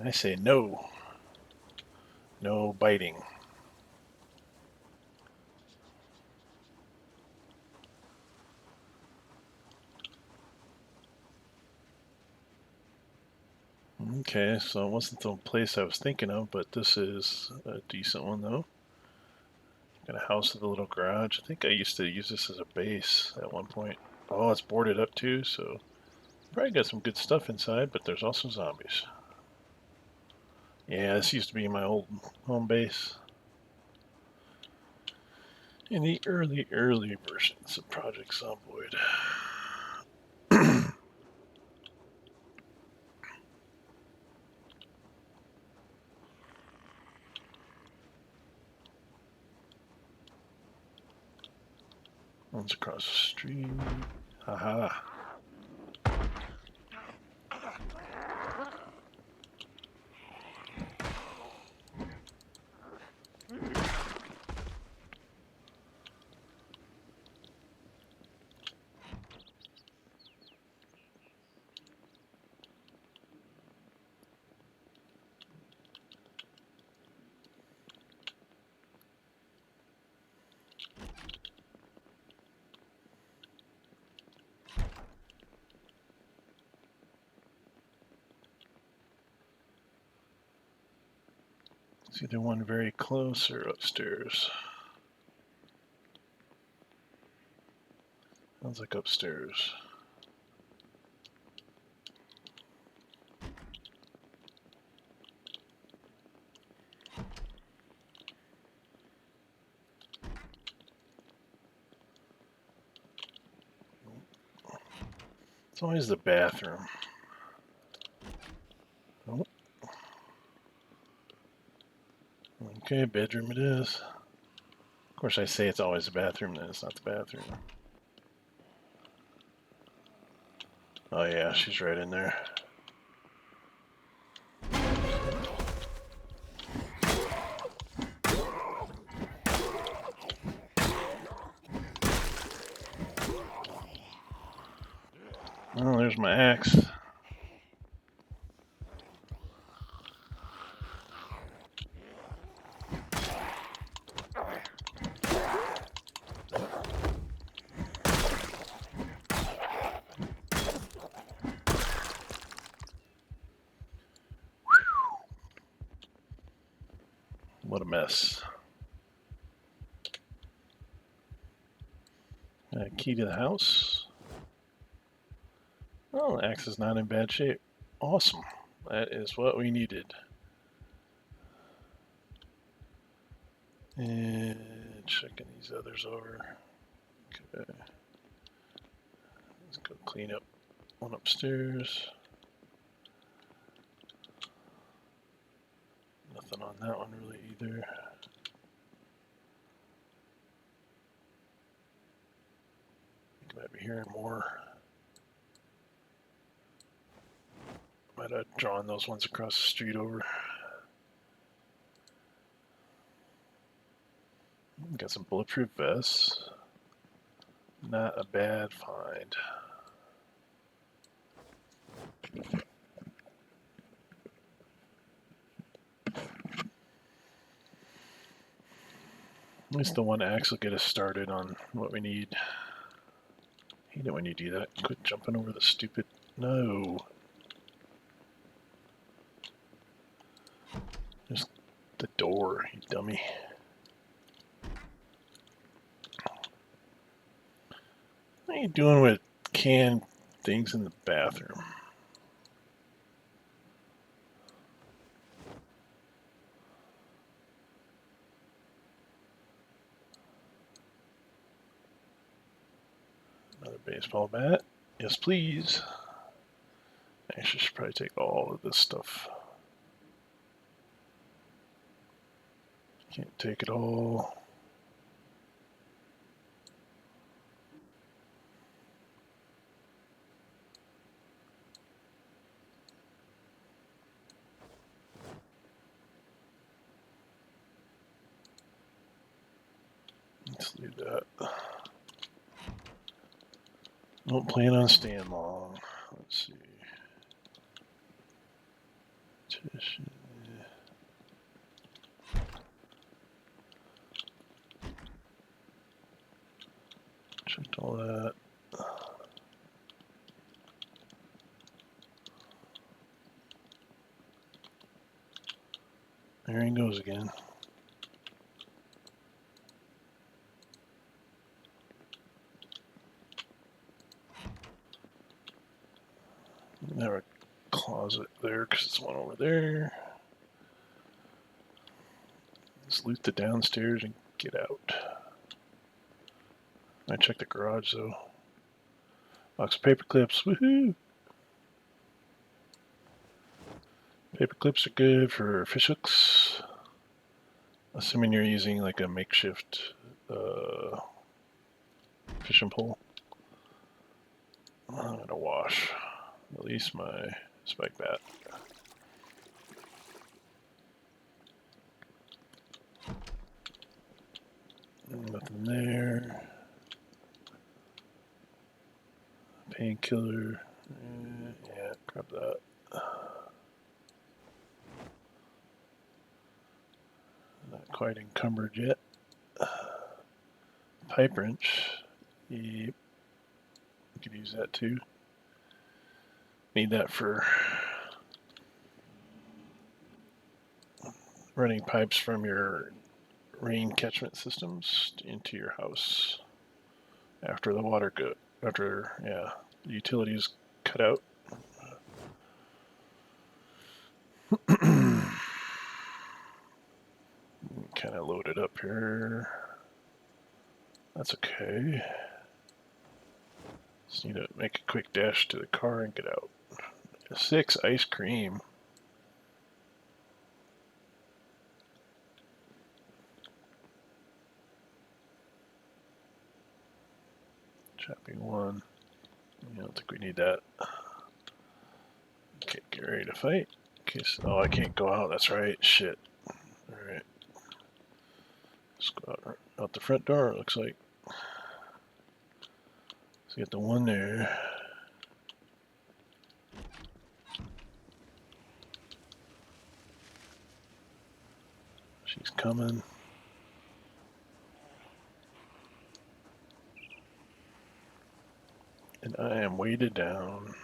I say no. No biting. Okay, so it wasn't the place I was thinking of, but this is a decent one though. Got a house with a little garage. I think I used to use this as a base at one point. Oh, it's boarded up too, so probably got some good stuff inside, but there's also zombies. Yeah, this used to be my old home base. In the early versions of Project Zomboid. One's across the street. Haha. It's either one very close or upstairs. Sounds like upstairs. It's always the bathroom. Oh. Okay, bedroom it is. Of course, I say it's always the bathroom, then it's not the bathroom. Oh yeah, she's right in there. Oh, there's my axe. What a mess. Key to the house. Oh, the axe is not in bad shape. Awesome. That is what we needed. And checking these others over. Okay. Let's go clean up one upstairs. Nothing on that one really either. You might be hearing more. Might have drawn those ones across the street over. Got some bulletproof vests. Not a bad find. At least the one axe will get us started on what we need. Hate it when you do that. Quit jumping over the stupid... No. Just the door, you dummy. What are you doing with canned things in the bathroom? Another baseball bat. Yes, please. Actually, should probably take all of this stuff. Can't take it all. Let's leave that. Don't plan on staying long. Let's see. Checked all that. There he goes again. There a closet there because it's one over there. Let's loot the downstairs and get out. I check the garage though. Box of paper clips, woohoo! Paper clips are good for fish hooks. Assuming you're using like a makeshift fishing pole. I'm gonna wash. Release my spike bat. Nothing there. Painkiller. Yeah, grab that. Not quite encumbered yet. Pipe wrench. Yep. You could use that too. Need that for running pipes from your rain catchment systems into your house after the water the utilities cut out. Kind of loaded up here. That's okay. Just need to make a quick dash to the car and get out. 6 ice cream. Chopping 1. I don't think we need that. Okay, get ready to fight. Oh, I can't go out. That's right. Shit. Alright. Let's go out the front door, it looks like. Let's get the one there. She's coming. And I am weighted down.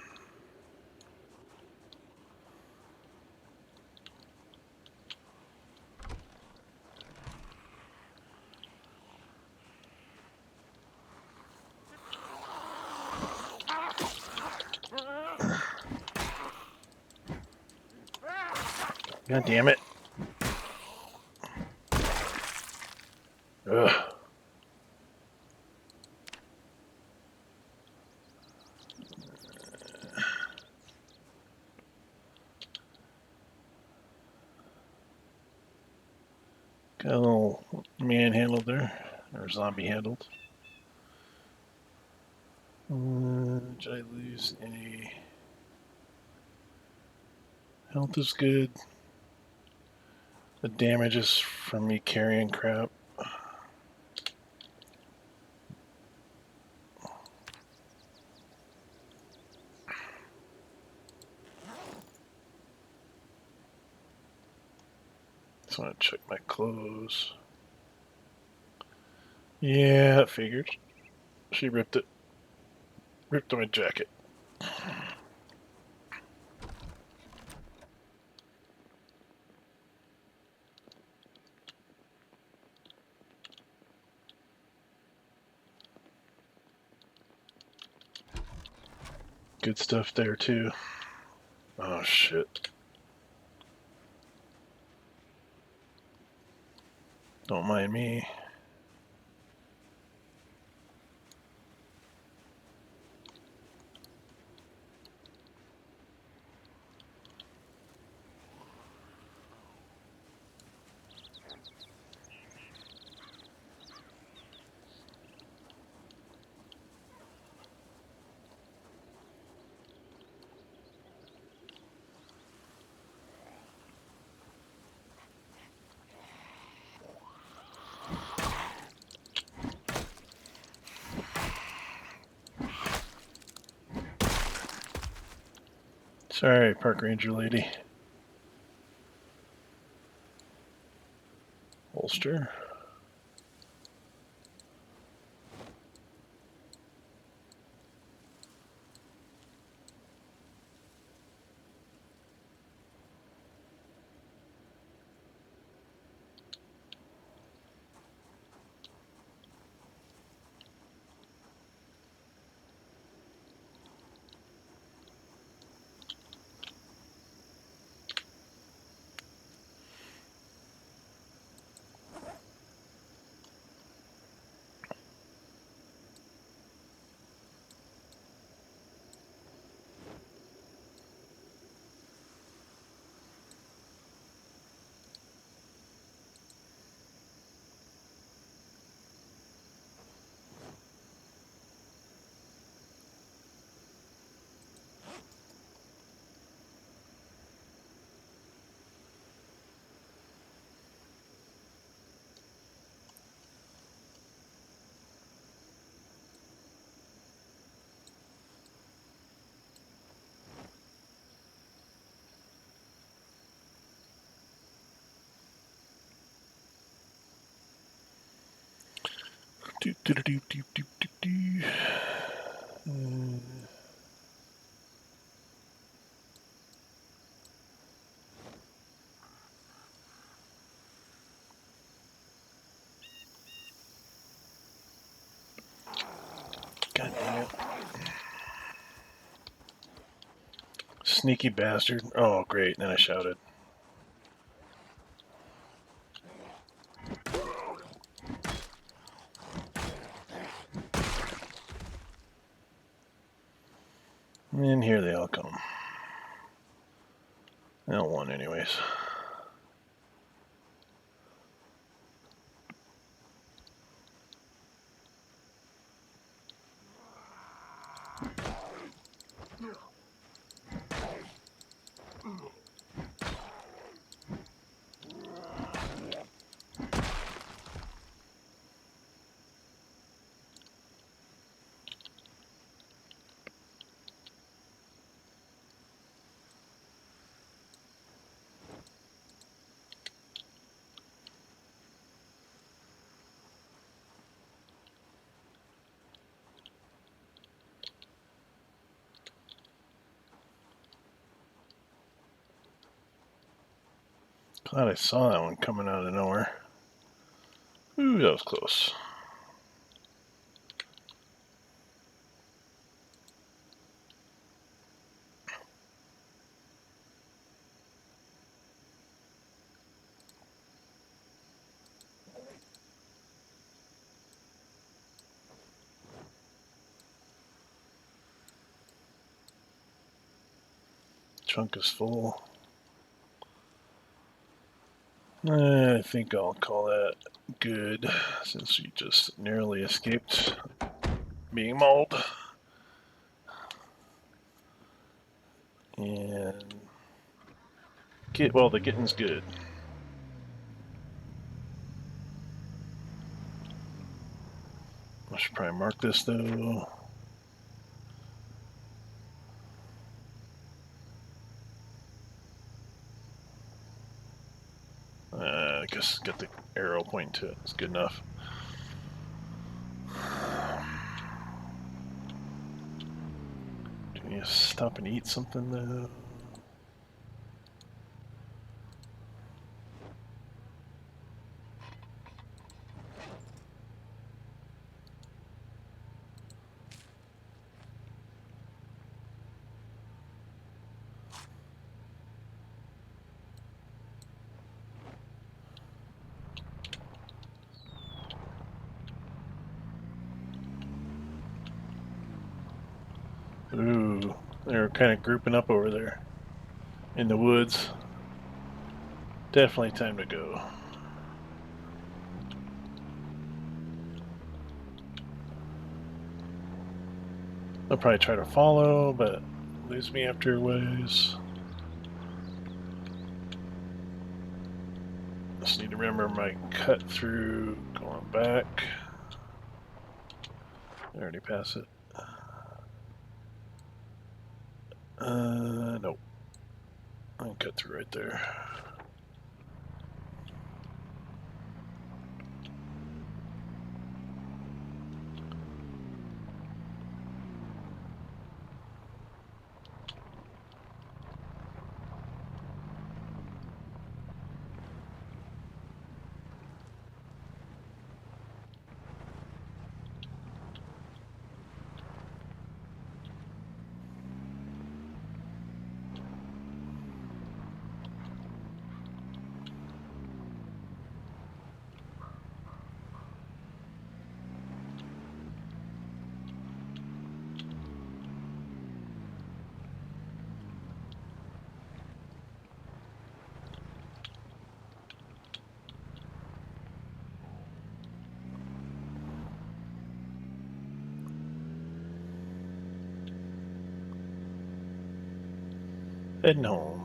God damn it. Ugh. Got a little manhandled there, or zombie handled. Did I lose any? Health is good. The damage is from me carrying crap. Just want to check my clothes. Yeah, I figured. She ripped it. Ripped my jacket. Good stuff there too. Oh shit. Don't mind me. Sorry, park ranger lady. Holster. God damn it. Sneaky bastard. Oh, great. Then I shouted. And here they all come. I don't want anyways. Glad I saw that one coming out of nowhere. Ooh, that was close. Trunk is full. I think I'll call that good, since we just narrowly escaped being mauled. And the getting's good. I should probably mark this though. I guess get the arrow pointing to it. It's good enough. Do we stop and eat something though? Ooh, they're kind of grouping up over there in the woods. Definitely time to go. They'll probably try to follow, but lose me after a ways. Just need to remember my cut through going back. I already passed it. Nope. I can cut through right there. Heading home.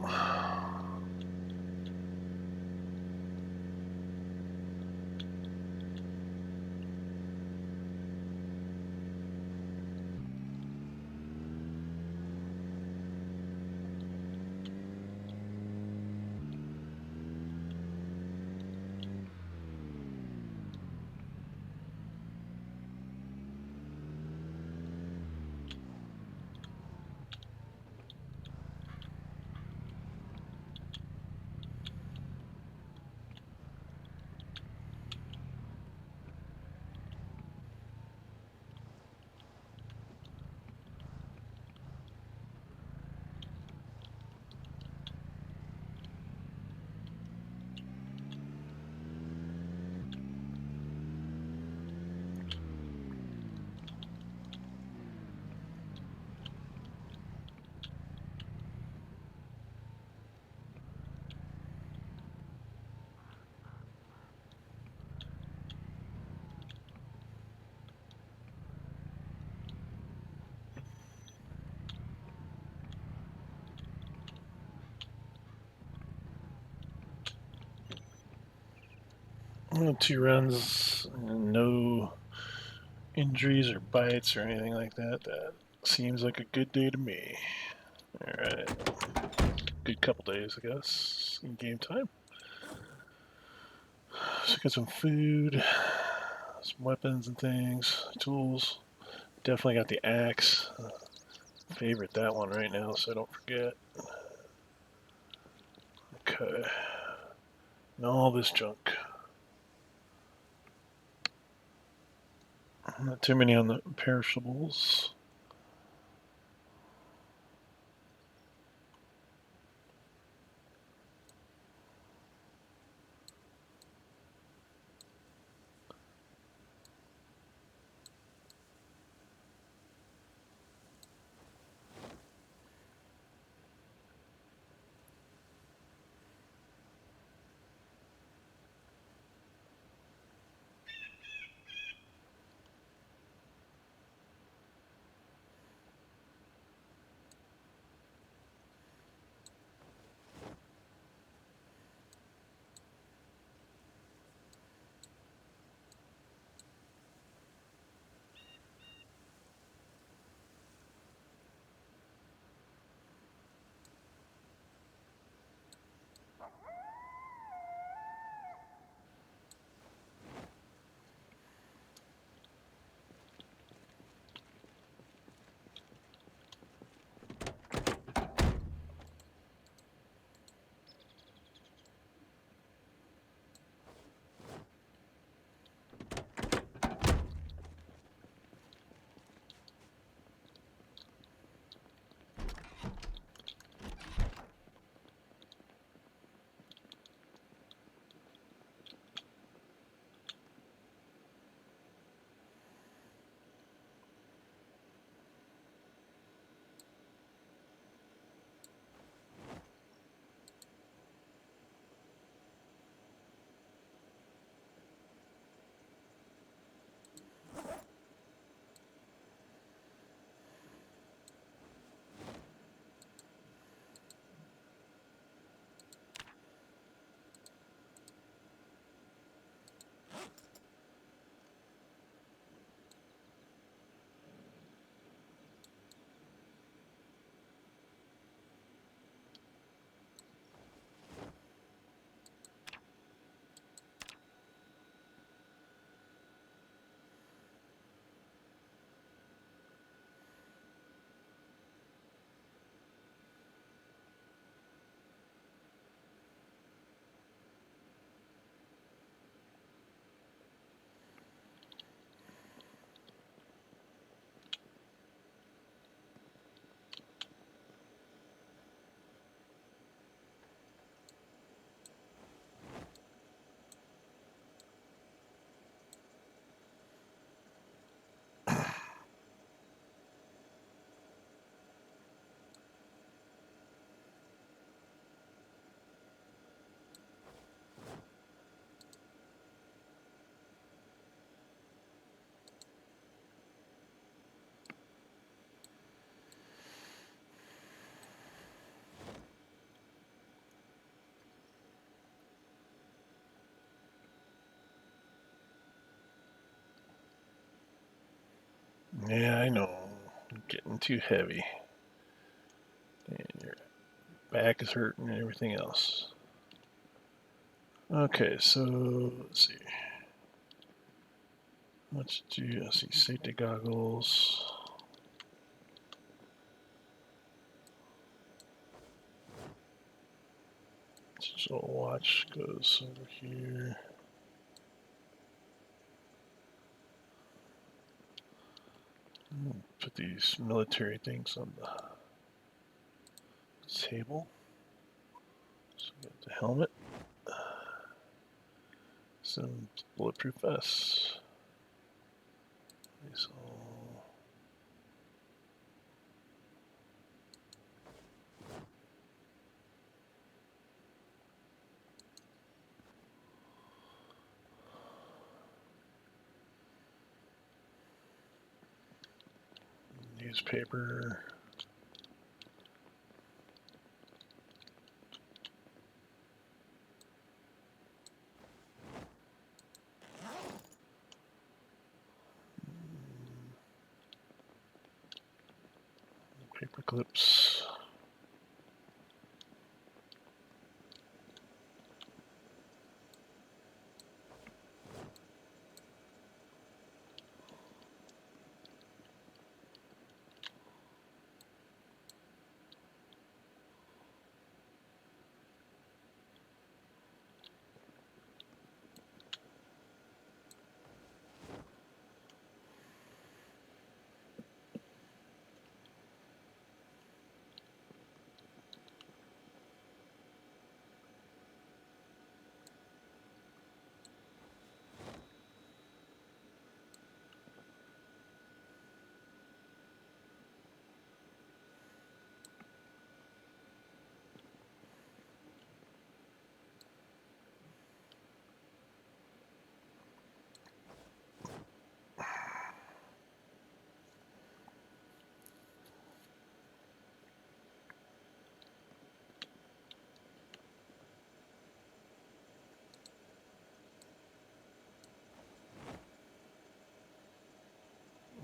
2 runs, and no injuries or bites or anything like that. That seems like a good day to me. Alright. Good couple days, I guess, in game time. So got some food, some weapons and things, tools. Definitely got the axe. Favorite that one right now, so I don't forget. Okay. And all this junk. Not too many on the perishables. Yeah, I know. Getting too heavy. And your back is hurting and everything else. Okay, so let's see. Let's do, let's see, safety goggles. So watch goes over here. Put these military things on the table. So we got the helmet. Some bulletproof vests. These all. Newspaper. Apocalypse.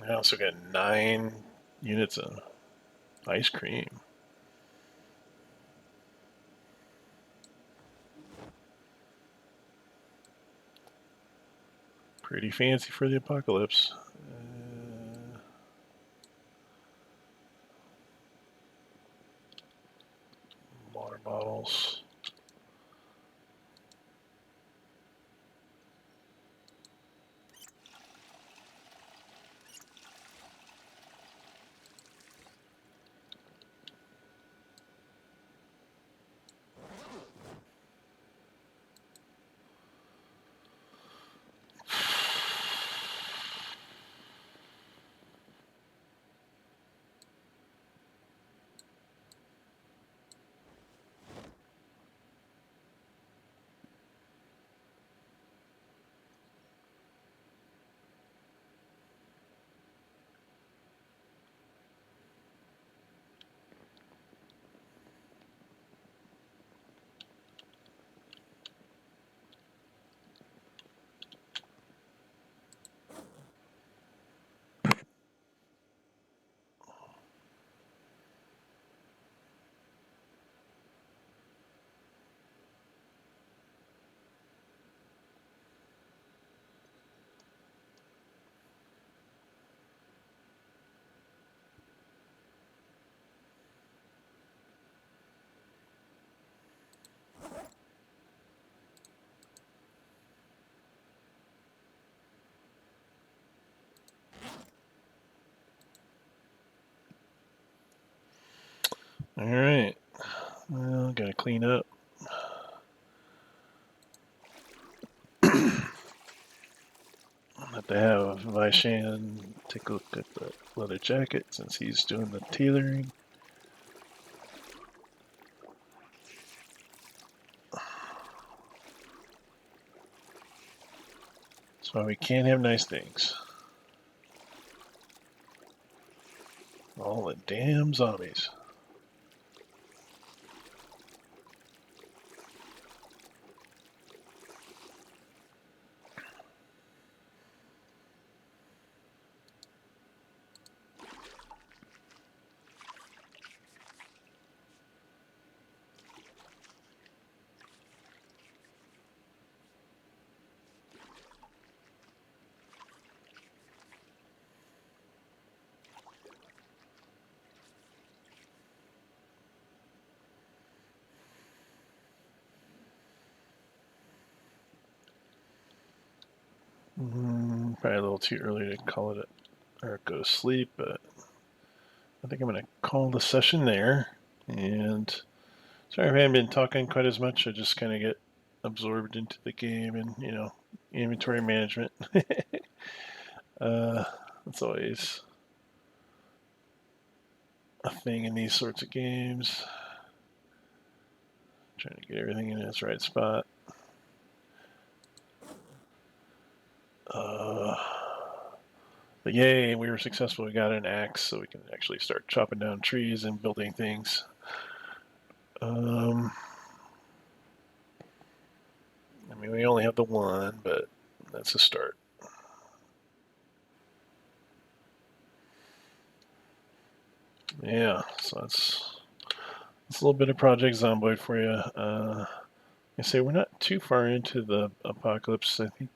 I also got 9 units of ice cream. Pretty fancy for the apocalypse. Water bottles. All right. Well, gotta clean up. Have to have Vishan take a look at the leather jacket since he's doing the tailoring. That's why we can't have nice things. All the damn zombies. Probably a little too early to call it or go to sleep, but I think I'm going to call the session there. And sorry if I haven't been talking quite as much. I just kind of get absorbed into the game and, inventory management. That's always a thing in these sorts of games. Trying to get everything in its right spot. But yay, we were successful. We got an axe, so we can actually start chopping down trees and building things. I mean, we only have the one, but that's a start. Yeah, so that's a little bit of Project Zomboid for you. I say we're not too far into the apocalypse. I think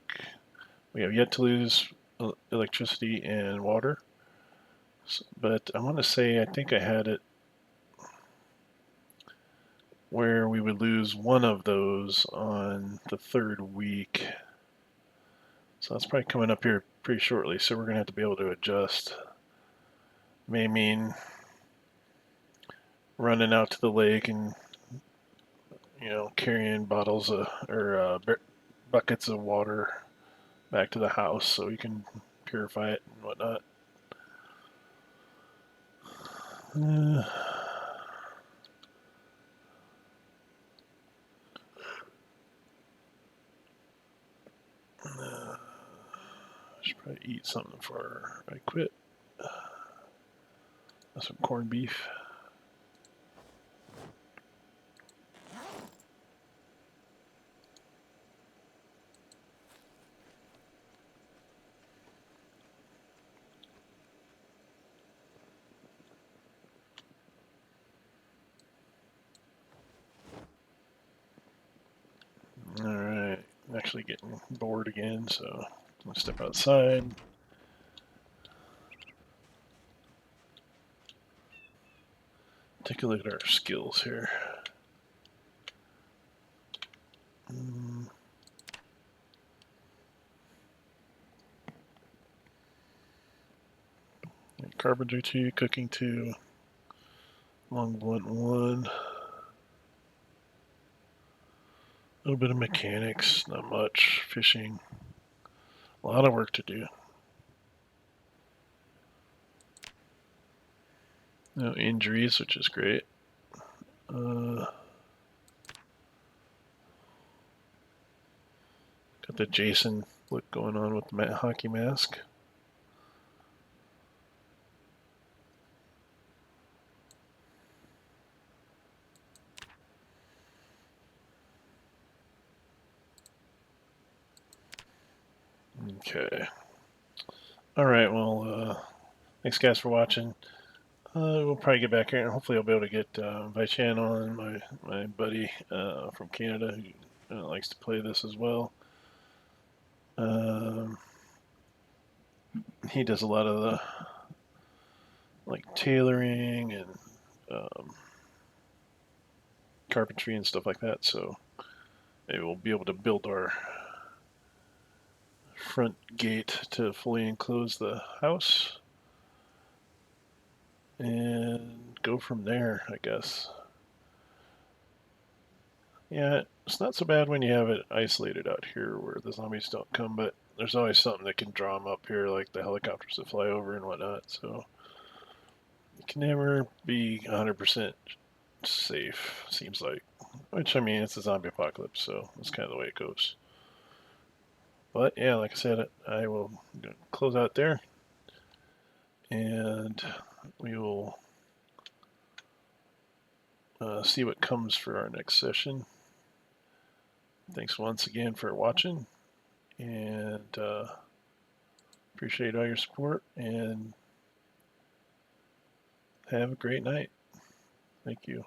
we have yet to lose electricity and water. But I want to say I think I had it where we would lose one of those on the third week. So that's probably coming up here pretty shortly. So we're going to have to be able to adjust. May mean running out to the lake and carrying bottles or buckets of water back to the house so we can purify it and whatnot. Uh, I should probably eat something before I quit. Some corned beef. Alright, I'm actually getting bored again, so I'm going to step outside. Take a look at our skills here. Carpentry 2, cooking 2, long blunt 1. A little bit of mechanics, not much. Fishing. A lot of work to do. No injuries, which is great. Got the Jason look going on with the hockey mask. Okay. Alright, well, thanks guys for watching. We'll probably get back here and hopefully I'll be able to get Vichan on, my buddy from Canada who likes to play this as well. He does a lot of the tailoring and carpentry and stuff like that, so maybe we'll be able to build our front gate to fully enclose the house and go from there, I guess. Yeah, it's not so bad when you have it isolated out here where the zombies don't come, but there's always something that can draw them up here, like the helicopters that fly over and whatnot, so you can never be 100% safe, seems like. Which, I mean, it's a zombie apocalypse, so that's kind of the way it goes. But yeah, like I said, I will close out there, and we will see what comes for our next session. Thanks once again for watching, and appreciate all your support, and have a great night. Thank you.